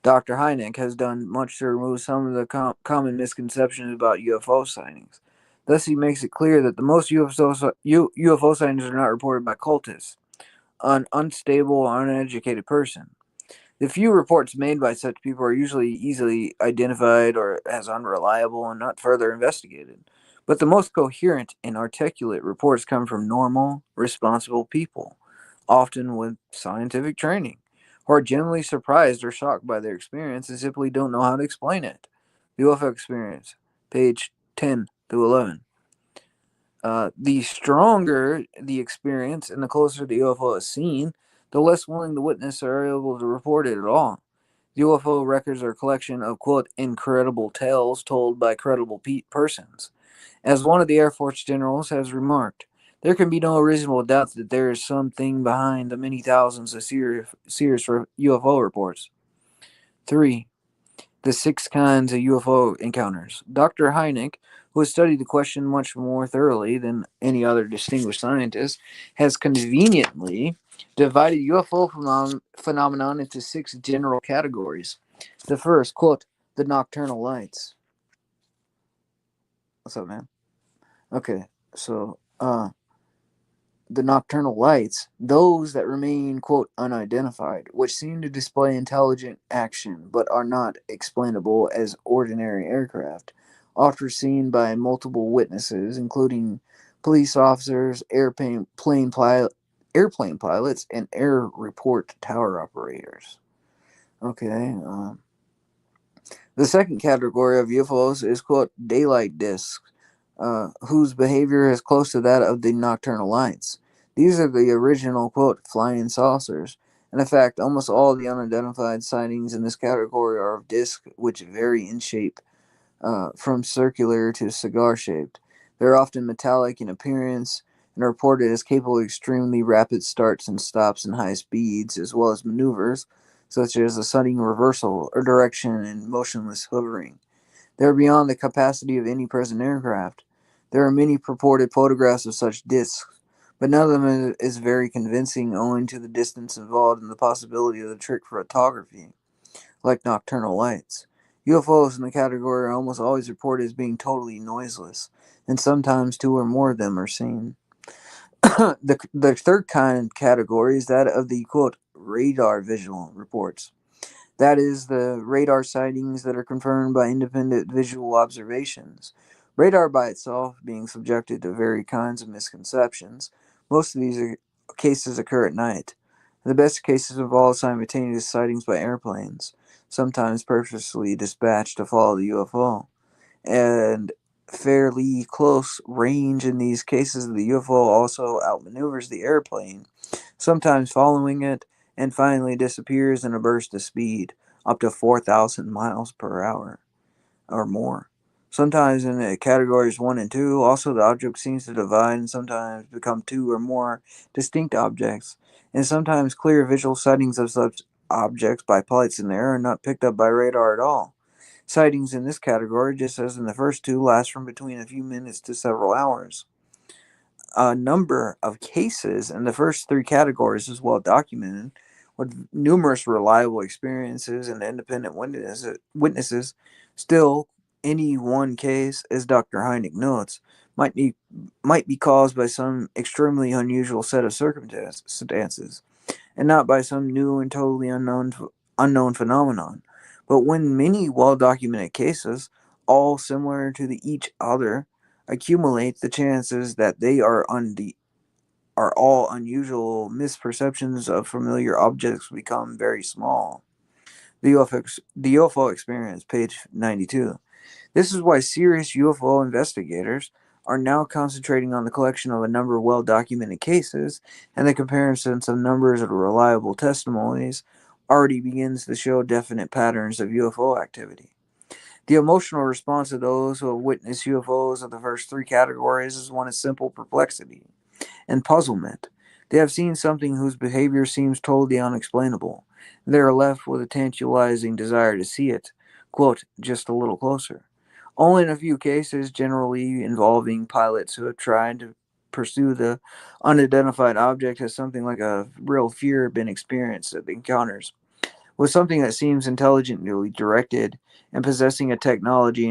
Dr. Hynek has done much to remove some of the common misconceptions about UFO sightings. Thus, he makes it clear that the most UFO sightings are not reported by cultists, an unstable, uneducated person. The few reports made by such people are usually easily identified or as unreliable and not further investigated. But the most coherent and articulate reports come from normal, responsible people, often with scientific training, who are generally surprised or shocked by their experience and simply don't know how to explain it. The UFO experience, page 10 through 11. The stronger the experience and the closer the UFO is seen, the less willing the witness are able to report it at all. UFO records are a collection of, quote, incredible tales told by credible persons. As one of the Air Force generals has remarked, there can be no reasonable doubt that there is something behind the many thousands of serious UFO reports. 3. The 6 kinds of UFO encounters. Dr. Hynek, who has studied the question much more thoroughly than any other distinguished scientist, has conveniently divided UFO phenomenon into 6 general categories. The first, quote, the nocturnal lights. What's up, man? Okay, so, the nocturnal lights, those that remain, quote, unidentified, which seem to display intelligent action but are not explainable as ordinary aircraft, often seen by multiple witnesses, including police officers, airplane pilots, and air report tower operators. Okay, the second category of UFOs is, quote, daylight discs, whose behavior is close to that of the nocturnal lights. These are the original, quote, flying saucers. And in fact, almost all the unidentified sightings in this category are of discs which vary in shape, from circular to cigar shaped. They're often metallic in appearance and are reported as capable of extremely rapid starts and stops and high speeds, as well as maneuvers such as a sudden reversal or direction and motionless hovering. They are beyond the capacity of any present aircraft. There are many purported photographs of such discs, but none of them is very convincing owing to the distance involved and the possibility of the trick photography, like nocturnal lights. UFOs in the category are almost always reported as being totally noiseless, and sometimes 2 or more of them are seen. The third kind category is that of the, quote, radar visual reports. That is, the radar sightings that are confirmed by independent visual observations. Radar by itself being subjected to varied kinds of misconceptions. Most of these cases occur at night. The best cases involve simultaneous sightings by airplanes, sometimes purposely dispatched to follow the UFO, and fairly close range. In these cases, the UFO also outmaneuvers the airplane, sometimes following it, and finally disappears in a burst of speed, up to 4,000 miles per hour or more. Sometimes in the categories 1 and 2, also the object seems to divide and sometimes become two or more distinct objects, and sometimes clear visual sightings of such objects by pilots in the air are not picked up by radar at all. Sightings in this category, just as in the first two, last from between a few minutes to several hours. A number of cases in the first three categories is well documented, with numerous reliable experiences and independent witnesses. Still, any one case, as Dr. Hynek notes, might be, might be caused by some extremely unusual set of circumstances and not by some new and totally unknown phenomenon. But when many well documented cases, all similar to each other, accumulate, the chances that they are all unusual misperceptions of familiar objects become very small. The UFO experience, page 92. This is why serious UFO investigators are now concentrating on the collection of a number of well documented cases, and the comparisons of numbers of reliable testimonies already begins to show definite patterns of UFO activity. The emotional response of those who have witnessed UFOs of the first three categories is one of simple perplexity and puzzlement. They have seen something whose behavior seems totally unexplainable. They are left with a tantalizing desire to see it, quote, just a little closer. Only in a few cases, generally involving pilots who have tried to pursue the unidentified object, has something like a real fear been experienced at the encounters with something that seems intelligently directed and possessing a technology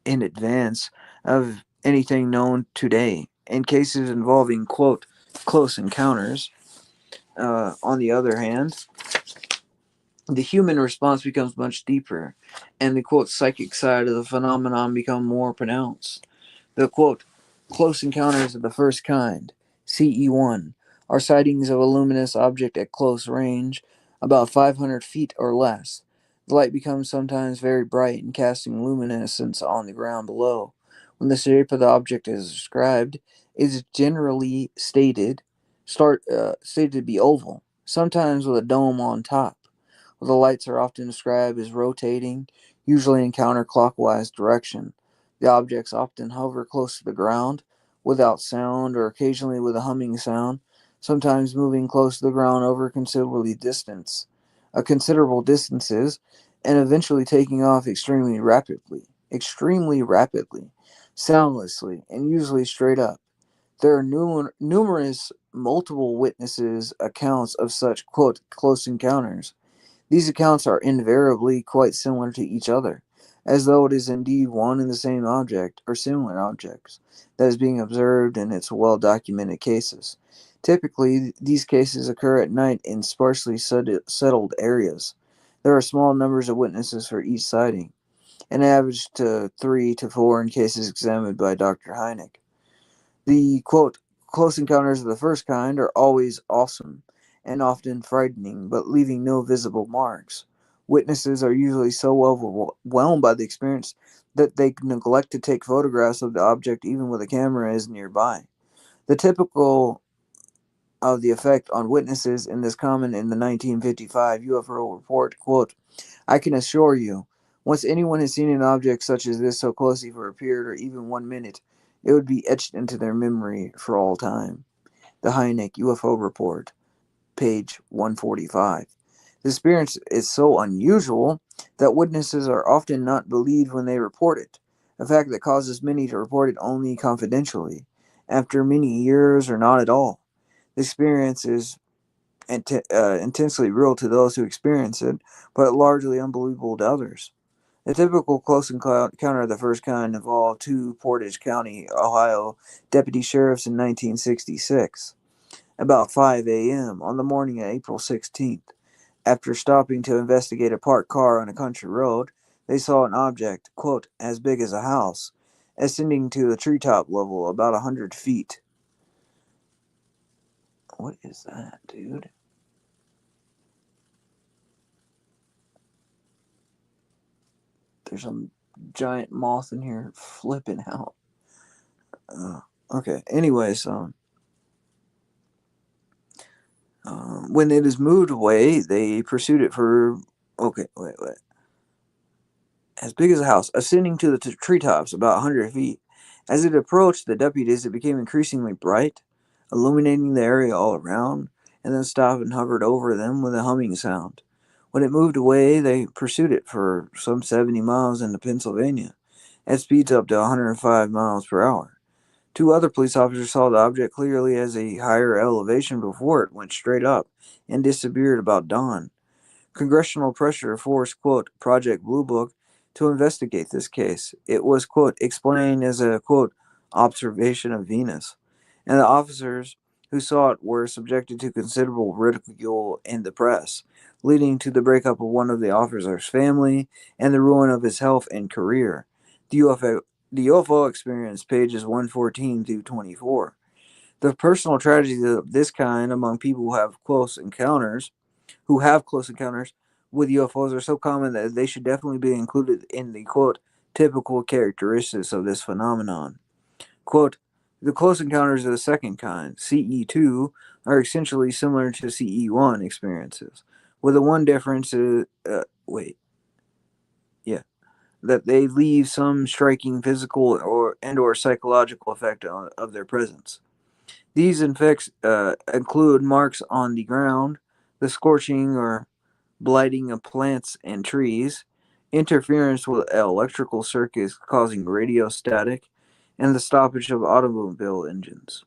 in advance of anything known today. In cases involving, quote, close encounters, on the other hand, the human response becomes much deeper, and the, quote, psychic side of the phenomenon become more pronounced. The, quote, close encounters of the first kind, CE1, are sightings of a luminous object at close range, about 500 feet or less. The light becomes sometimes very bright and casting luminescence on the ground below. When the shape of the object is described, it is generally stated to be oval, sometimes with a dome on top. The lights are often described as rotating, usually in counterclockwise direction. The objects often hover close to the ground, without sound or occasionally with a humming sound, sometimes moving close to the ground over considerable distances, and eventually taking off extremely rapidly, soundlessly, and usually straight up. There are numerous multiple witnesses accounts of such, quote, close encounters. These accounts are invariably quite similar to each other, as though it is indeed one and the same object, or similar objects, that is being observed in its well documented cases. Typically, these cases occur at night in sparsely settled areas. There are small numbers of witnesses for each sighting, an average to 3 to 4 in cases examined by Dr. Hynek. The, quote, close encounters of the first kind are always awesome and often frightening, but leaving no visible marks. Witnesses are usually so overwhelmed by the experience that they neglect to take photographs of the object even when the camera is nearby. The typical of the effect on witnesses in this comment in the 1955 UFO report, quote, I can assure you, once anyone has seen an object such as this so closely for a period or even 1 minute, it would be etched into their memory for all time. The Hynek UFO report, page 145. The experience is so unusual that witnesses are often not believed when they report it, a fact that causes many to report it only confidentially, after many years or not at all. The experience is intensely real to those who experience it, but largely unbelievable to others. The typical close encounter of the first kind involved two Portage County, Ohio deputy sheriffs in 1966. About 5 a.m. on the morning of April 16th, after stopping to investigate a parked car on a country road, they saw an object, quote, as big as a house, ascending to the treetop level about 100 feet. What is that, dude? There's some giant moth in here flipping out. Okay. Anyways, when it is moved away, they pursued it for. Okay, wait. As big as a house, ascending to the treetops about 100 feet. As it approached the deputies, it became increasingly bright, illuminating the area all around, and then stopped and hovered over them with a humming sound. When it moved away, they pursued it for some 70 miles into Pennsylvania, at speeds up to 105 miles per hour. Two other police officers saw the object clearly as a higher elevation before it went straight up and disappeared about dawn. Congressional pressure forced, quote, Project Blue Book to investigate this case. It was, quote, explained as a, quote, observation of Venus. And the officers who saw it were subjected to considerable ridicule in the press, leading to the breakup of one of the officer's family and the ruin of his health and career. The UFO experience, pages 114 through 24. The personal tragedies of this kind among people who have close encounters with UFOs are so common that they should definitely be included in the quote typical characteristics of this phenomenon. Quote, the close encounters of the second kind, CE2, are essentially similar to CE1 experiences, with the one difference that they leave some striking physical or psychological effect of their presence. These effects include marks on the ground, the scorching or blighting of plants and trees, interference with electrical circuits causing radio static, and the stoppage of automobile engines.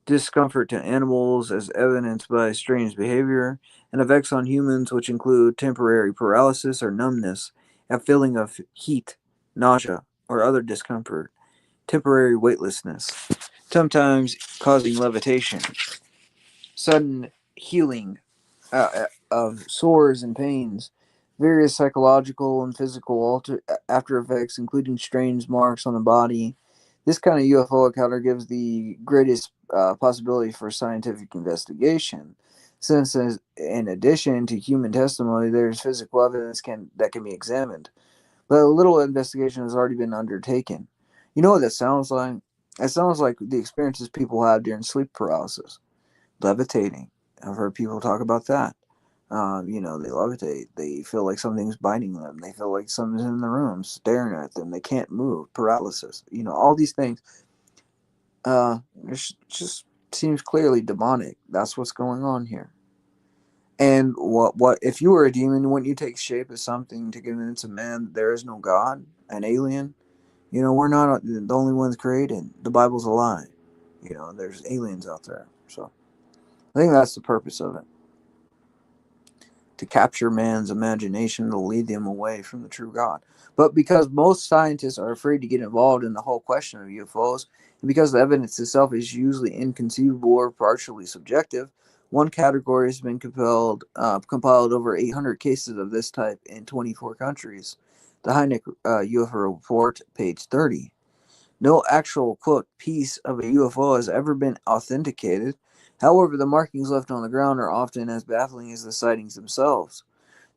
Discomfort to animals as evidenced by strange behavior, and effects on humans which include temporary paralysis or numbness, a feeling of heat, nausea, or other discomfort, temporary weightlessness, sometimes causing levitation, sudden healing of sores and pains, various psychological and physical after effects, including strange marks on the body. This kind of UFO encounter gives the greatest possibility for scientific investigation, since, in addition to human testimony, there's physical evidence that can be examined. But a little investigation has already been undertaken. You know what that sounds like? It sounds like the experiences people have during sleep paralysis, levitating. I've heard people talk about that. They levitate. They feel like something's biting them. They feel like something's in the room staring at them. They can't move. Paralysis. All these things. It just seems clearly demonic. That's what's going on here. And what if you were a demon? Wouldn't you take shape as something to convince a man that there is no God, an alien? We're not the only ones created. The Bible's a lie. There's aliens out there. So I think that's the purpose of it, to capture man's imagination to lead them away from the true God. But because most scientists are afraid to get involved in the whole question of UFOs, and because the evidence itself is usually inconceivable or partially subjective, one category has been compiled over 800 cases of this type in 24 countries. The Hynek UFO report, page 30. No actual, quote, piece of a UFO has ever been authenticated. However, the markings left on the ground are often as baffling as the sightings themselves.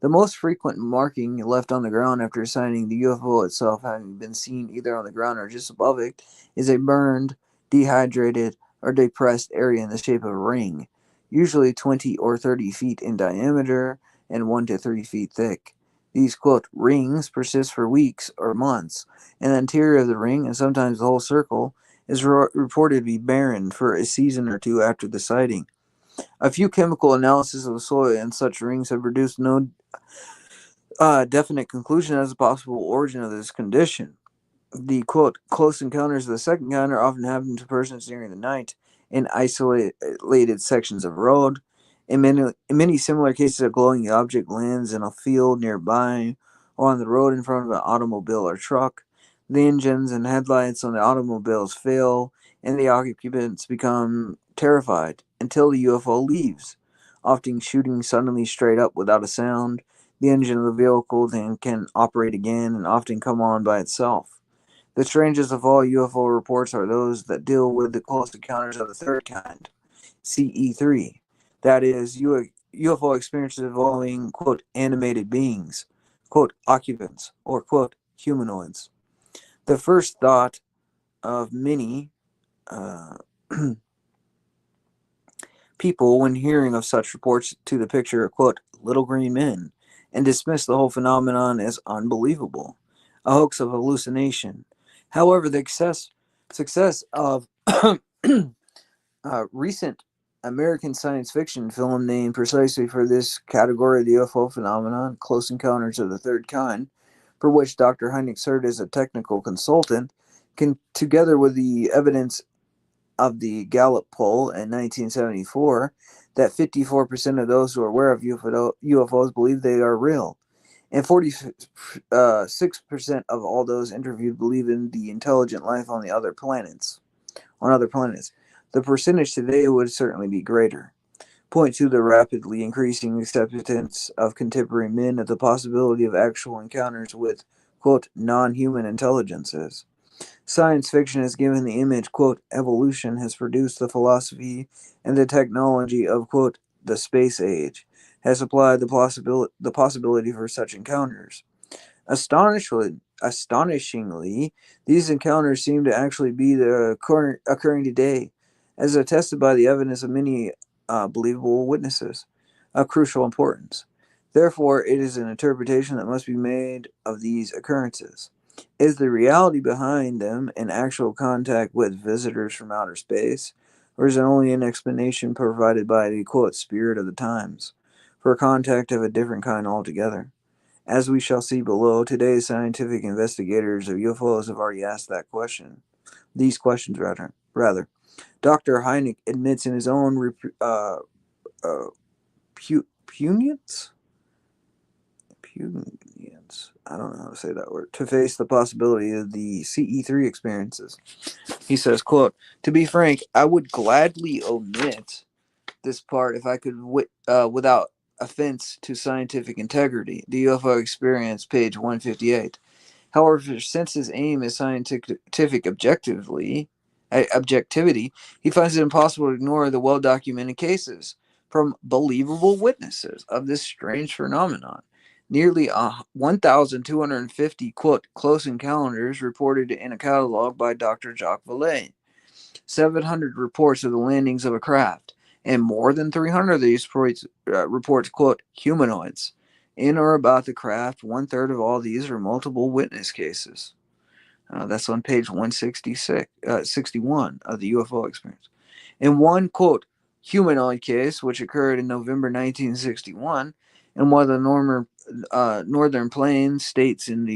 The most frequent marking left on the ground after sighting the UFO itself having been seen either on the ground or just above it is a burned, dehydrated, or depressed area in the shape of a ring, usually 20 or 30 feet in diameter and 1 to 3 feet thick. These, quote, rings persist for weeks or months, and the interior of the ring, and sometimes the whole circle, is reported to be barren for a season or two after the sighting. A few chemical analyses of the soil in such rings have produced no definite conclusion as a possible origin of this condition. The, quote, close encounters of the second kind are often happening to persons during the night in isolated sections of road. In many similar cases, a glowing object lands in a field nearby or on the road in front of an automobile or truck. The engines and headlights on the automobiles fail, and the occupants become terrified until the UFO leaves, often shooting suddenly straight up without a sound. The engine of the vehicle then can operate again and often come on by itself. The strangest of all UFO reports are those that deal with the close encounters of the third kind, CE3. That is, UFO experiences involving, quote, animated beings, quote, occupants, or, quote, humanoids. The first thought of many uh, people when hearing of such reports to the picture, quote, little green men, and dismiss the whole phenomenon as unbelievable, a hoax of hallucination. However, the success of recent American science fiction film named precisely for this category of the UFO phenomenon, Close Encounters of the Third Kind, for which Dr. Hynek served as a technical consultant, together with the evidence of the Gallup poll in 1974 that 54% of those who are aware of UFOs believe they are real, and 46% of all those interviewed believe in the intelligent life on the other planets. On other planets, the percentage today would certainly be greater. Point to the rapidly increasing acceptance of contemporary men of the possibility of actual encounters with, quote, non-human intelligences. Science fiction has given the image, quote, evolution has produced the philosophy and the technology of, quote, the space age, has applied the possibility for such encounters. Astonishingly, these encounters seem to actually be occurring today, as attested by the evidence of many believable witnesses of crucial importance. Therefore, it is an interpretation that must be made of these occurrences. Is the reality behind them an actual contact with visitors from outer space, or is it only an explanation provided by the quote spirit of the times for a contact of a different kind altogether? As we shall see below, today's scientific investigators of UFOs have already asked that question. These questions, rather. Dr. Hynek admits in his own uh, punience? Punience. I don't know how to say that word. To face the possibility of the CE3 experiences. He says, quote, to be frank, I would gladly omit this part if I could, without offense to scientific integrity. The UFO Experience, page 158. However, since his aim is scientific objectivity, he finds it impossible to ignore the well-documented cases from believable witnesses of this strange phenomenon. Nearly 1,250, quote, close encounters reported in a catalog by Dr. Jacques Vallée. 700 reports of the landings of a craft, and more than 300 of these reports, quote, humanoids. In or about the craft, one-third of all these are multiple witness cases. That's on page 61 of the UFO Experience. In one, quote, humanoid case, which occurred in November 1961, in one of the northern plains states in the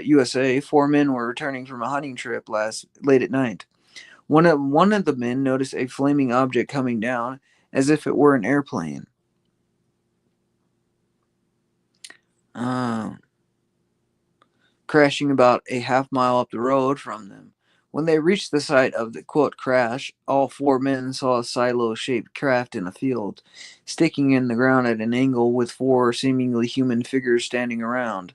USA, four men were returning from a hunting trip late at night. One of the men noticed a flaming object coming down as if it were an airplane. Crashing about a half mile up the road from them. When they reached the site of the quote crash, all four men saw a silo-shaped craft in a field, sticking in the ground at an angle with four seemingly human figures standing around.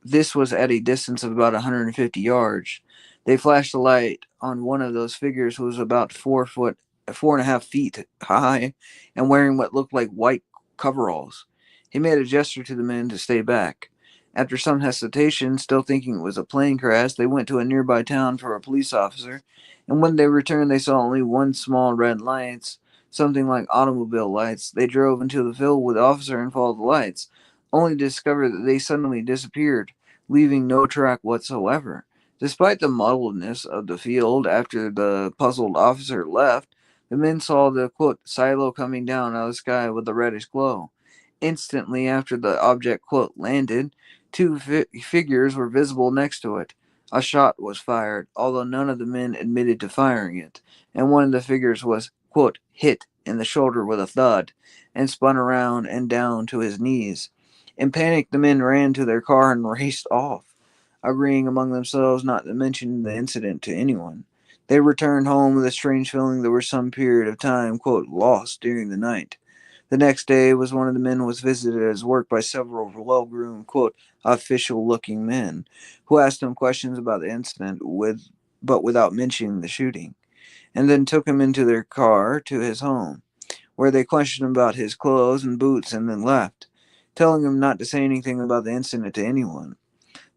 This was at a distance of about 150 yards. They flashed a light on one of those figures who was about 4.5 feet high, and wearing what looked like white coveralls. He made a gesture to the men to stay back. After some hesitation, still thinking it was a plane crash, they went to a nearby town for a police officer, and when they returned they saw only one small red lights, something like automobile lights. They drove into the field with the officer and followed the lights, only to discover that they suddenly disappeared, leaving no track whatsoever. Despite the muddledness of the field after the puzzled officer left, the men saw the quote silo coming down out of the sky with a reddish glow. Instantly after the object quote landed, two figures were visible next to it. A shot was fired, although none of the men admitted to firing it, and one of the figures was quote hit in the shoulder with a thud, and spun around and down to his knees. In panic, the men ran to their car and raced off, agreeing among themselves not to mention the incident to anyone. They returned home with a strange feeling there was some period of time, quote, lost during the night. The next day was one of the men was visited at his work by several well-groomed, quote, official-looking men, who asked him questions about the incident but without mentioning the shooting, and then took him into their car to his home, where they questioned him about his clothes and boots and then left, telling him not to say anything about the incident to anyone.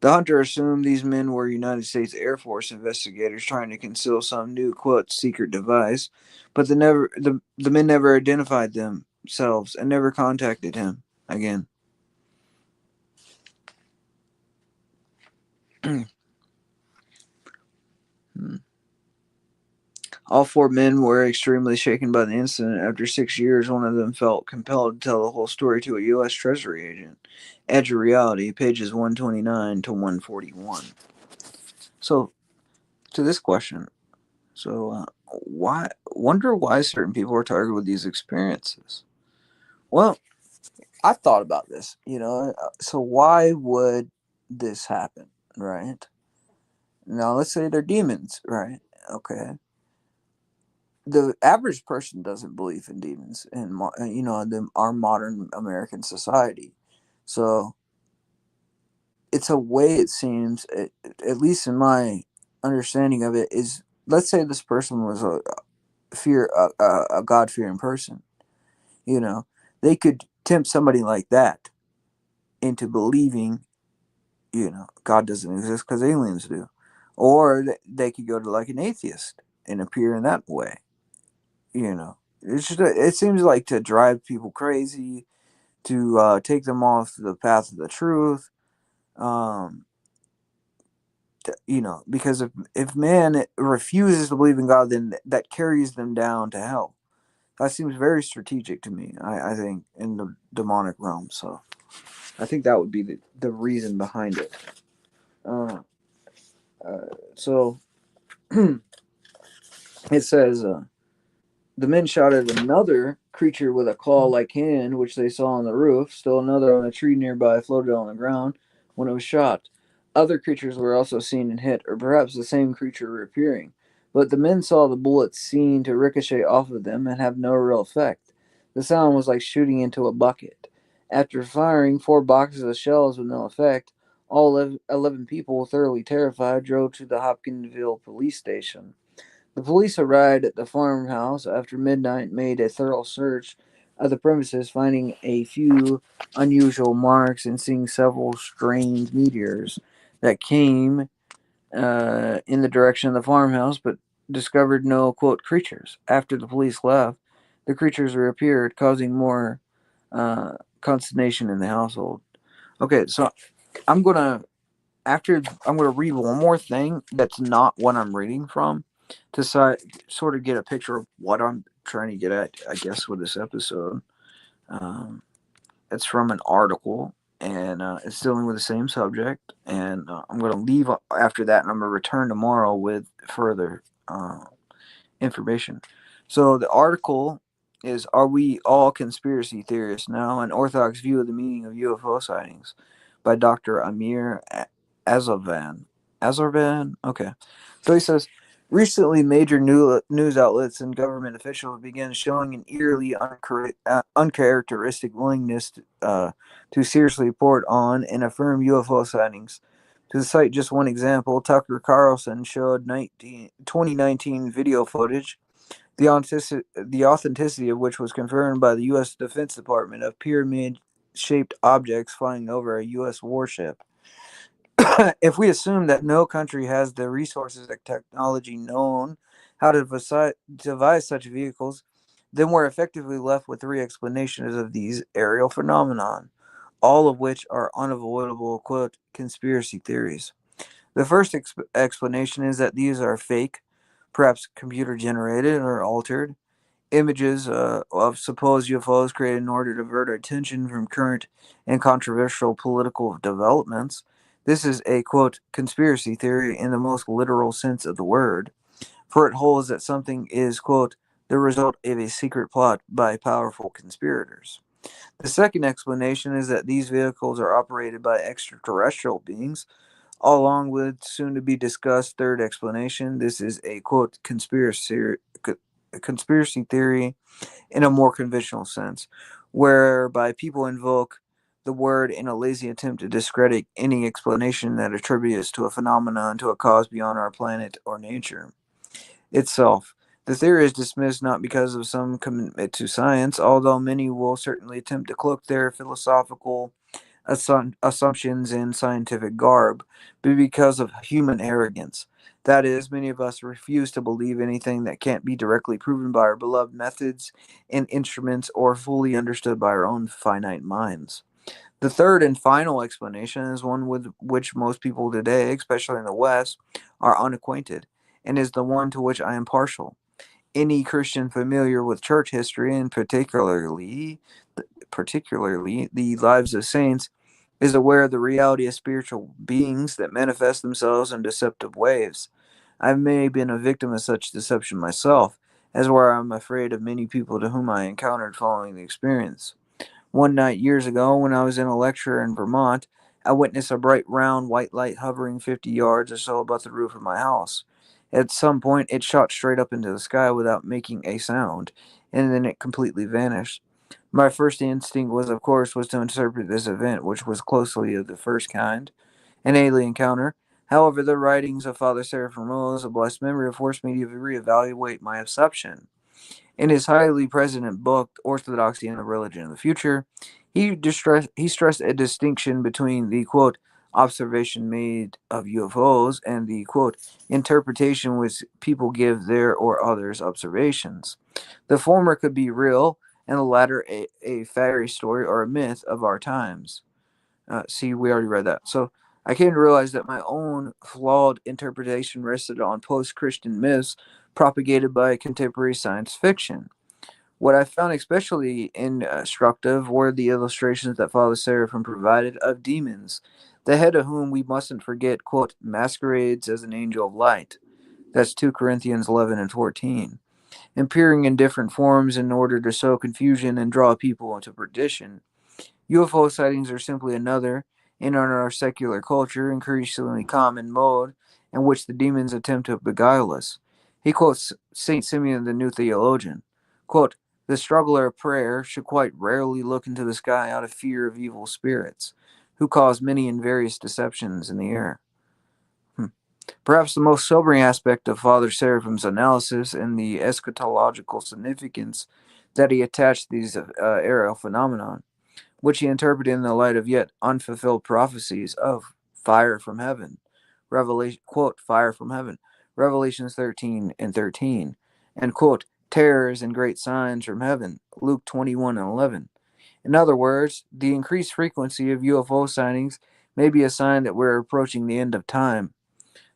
The hunter assumed these men were United States Air Force investigators trying to conceal some new quote secret device, but the men never identified themselves and never contacted him again. All four men were extremely shaken by the incident. After 6 years, one of them felt compelled to tell the whole story to a U.S. Treasury agent. Edge of Reality, pages 129 to 141. So, to this question, why? Wonder why certain people are targeted with these experiences. Well, I thought about this. So why would this happen, right? Now, let's say they're demons, right? Okay, the average person doesn't believe in demons in our modern American society. So it's a way, it seems, at least in my understanding of it, is, let's say this person was a God fearing person. You know, they could tempt somebody like that into believing God doesn't exist because aliens do, or they could go to like an atheist and appear in that way. It seems like to drive people crazy, to take them off the path of the truth. um because if man refuses to believe in God, then that carries them down to hell. That seems very strategic to me, I think, in the demonic realm. So I think that would be the reason behind it. uh, so it says, the men shot at another creature with a claw-like hand, which they saw on the roof. Still another on a tree nearby floated on the ground when it was shot. Other creatures were also seen and hit, or perhaps the same creature reappearing. But the men saw the bullets seen to ricochet off of them and have no real effect. The sound was like shooting into a bucket. After firing 4 boxes of shells with no effect, all 11 people, thoroughly terrified, drove to the Hopkinsville police station. The police arrived at the farmhouse after midnight and made a thorough search of the premises, finding a few unusual marks and seeing several strange meteors that came in the direction of the farmhouse, but discovered no, quote, creatures. After the police left, the creatures reappeared, causing more consternation in the household. Okay, so I'm gonna I'm going to read one more thing that's not what I'm reading from, to sort of get a picture of what I'm trying to get at, I guess, with this episode. Um, it's from an article, and it's dealing with the same subject. And I'm going to leave after that, and I'm going to return tomorrow with further information. So the article is, "Are We All Conspiracy Theorists Now? An Orthodox View of the Meaning of UFO Sightings," by Dr. Amir Azovan. Azovan? Okay. So he says, recently major news outlets and government officials began showing an eerily uncharacteristic willingness to seriously report on and affirm UFO sightings. To cite just one example, Tucker Carlson showed 2019 video footage, the authenticity of which was confirmed by the U.S. Defense Department, of pyramid-shaped objects flying over a U.S. warship. If we assume that no country has the resources and technology known how to devise such vehicles, then we're effectively left with three explanations of these aerial phenomenon, all of which are unavoidable, quote, conspiracy theories. The first explanation is that these are fake, perhaps computer generated or altered images of supposed UFOs created in order to divert attention from current and controversial political developments. This is a, quote, conspiracy theory in the most literal sense of the word, for it holds that something is, quote, the result of a secret plot by powerful conspirators. The second explanation is that these vehicles are operated by extraterrestrial beings, along with soon to be discussed third explanation. This is a, quote, conspiracy theory in a more conventional sense, whereby people invoke the word in a lazy attempt to discredit any explanation that attributes to a phenomenon to a cause beyond our planet or nature itself. The theory is dismissed not because of some commitment to science, although many will certainly attempt to cloak their philosophical assumptions in scientific garb, but because of human arrogance. That is, many of us refuse to believe anything that can't be directly proven by our beloved methods and instruments or fully understood by our own finite minds. The third and final explanation is one with which most people today, especially in the West, are unacquainted, and is the one to which I am partial. Any Christian familiar with church history, and particularly the lives of saints, is aware of the reality of spiritual beings that manifest themselves in deceptive ways. I may have been a victim of such deception myself, as where I'm afraid of many people to whom I encountered following the experience. One night years ago, when I was in a lecture in Vermont, I witnessed a bright round white light hovering 50 yards or so above the roof of my house. At some point, it shot straight up into the sky without making a sound, and then it completely vanished. My first instinct was, of course, was to interpret this event, which was closely of the first kind, an alien encounter. However, the writings of Father Seraphim of blessed memory forced me to reevaluate my assumption. In his highly prescient book, Orthodoxy and the Religion of the Future, he stressed a distinction between the quote observation made of UFOs and the quote interpretation which people give their or others' observations. The former could be real, and the latter a fairy story or a myth of our times. See, we already read that. So I came to realize that my own flawed interpretation rested on post Christian myths propagated by contemporary science fiction. What I found especially instructive were the illustrations that Father Seraphim provided of demons, the head of whom we mustn't forget, quote, masquerades as an angel of light. That's 2 Corinthians 11 and 14. Appearing in different forms in order to sow confusion and draw people into perdition. UFO sightings are simply another, in our secular culture, increasingly common mode in which the demons attempt to beguile us. He quotes St. Simeon the New Theologian. Quote, the struggler of prayer should quite rarely look into the sky out of fear of evil spirits, who cause many and various deceptions in the air. Perhaps the most sobering aspect of Father Seraphim's analysis and the eschatological significance that he attached to these aerial phenomena, which he interpreted in the light of yet unfulfilled prophecies of fire from heaven. Revelation, quote, fire from heaven. Revelations 13 and 13. And, quote, terrors and great signs from heaven. Luke 21 and 11. In other words, the increased frequency of UFO sightings may be a sign that we're approaching the end of time.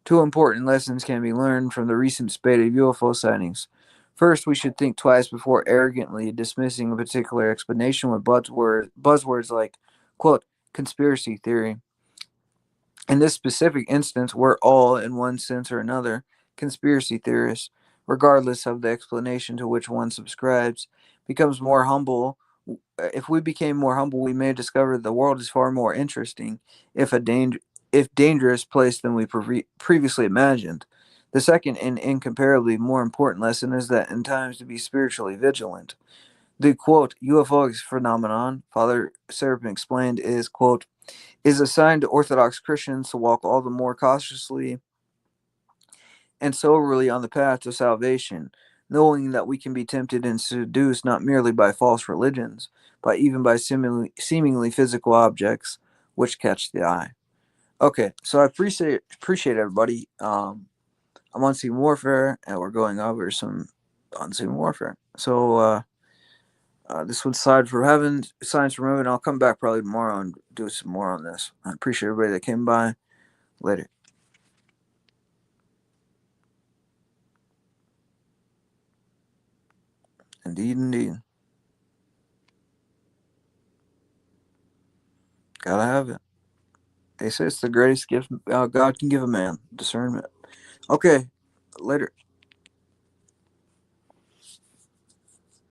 Two important lessons can be learned from the recent spate of UFO sightings. First, we should think twice before arrogantly dismissing a particular explanation with buzzwords like, quote, conspiracy theory. In this specific instance, we're all, in one sense or another, conspiracy theorists, regardless of the explanation to which one subscribes, becomes more humble. If we became more humble, we may discover that the world is far more interesting, if if dangerous place than we previously imagined. The second and incomparably more important lesson is that in times to be spiritually vigilant. The quote UFO phenomenon, Father Seraphim explained, is quote is a sign to Orthodox Christians to walk all the more cautiously and soberly on the path to salvation, knowing that we can be tempted and seduced not merely by false religions, but even by seemingly physical objects which catch the eye. Okay, so I appreciate everybody. I'm on Unseen Warfare, and we're going over some Unseen Warfare. So this one's Science from Heaven. I'll come back probably tomorrow and do some more on this. I appreciate everybody that came by. Later. Indeed, indeed. Gotta have it. They say it's the greatest gift God can give a man, discernment. Okay, later.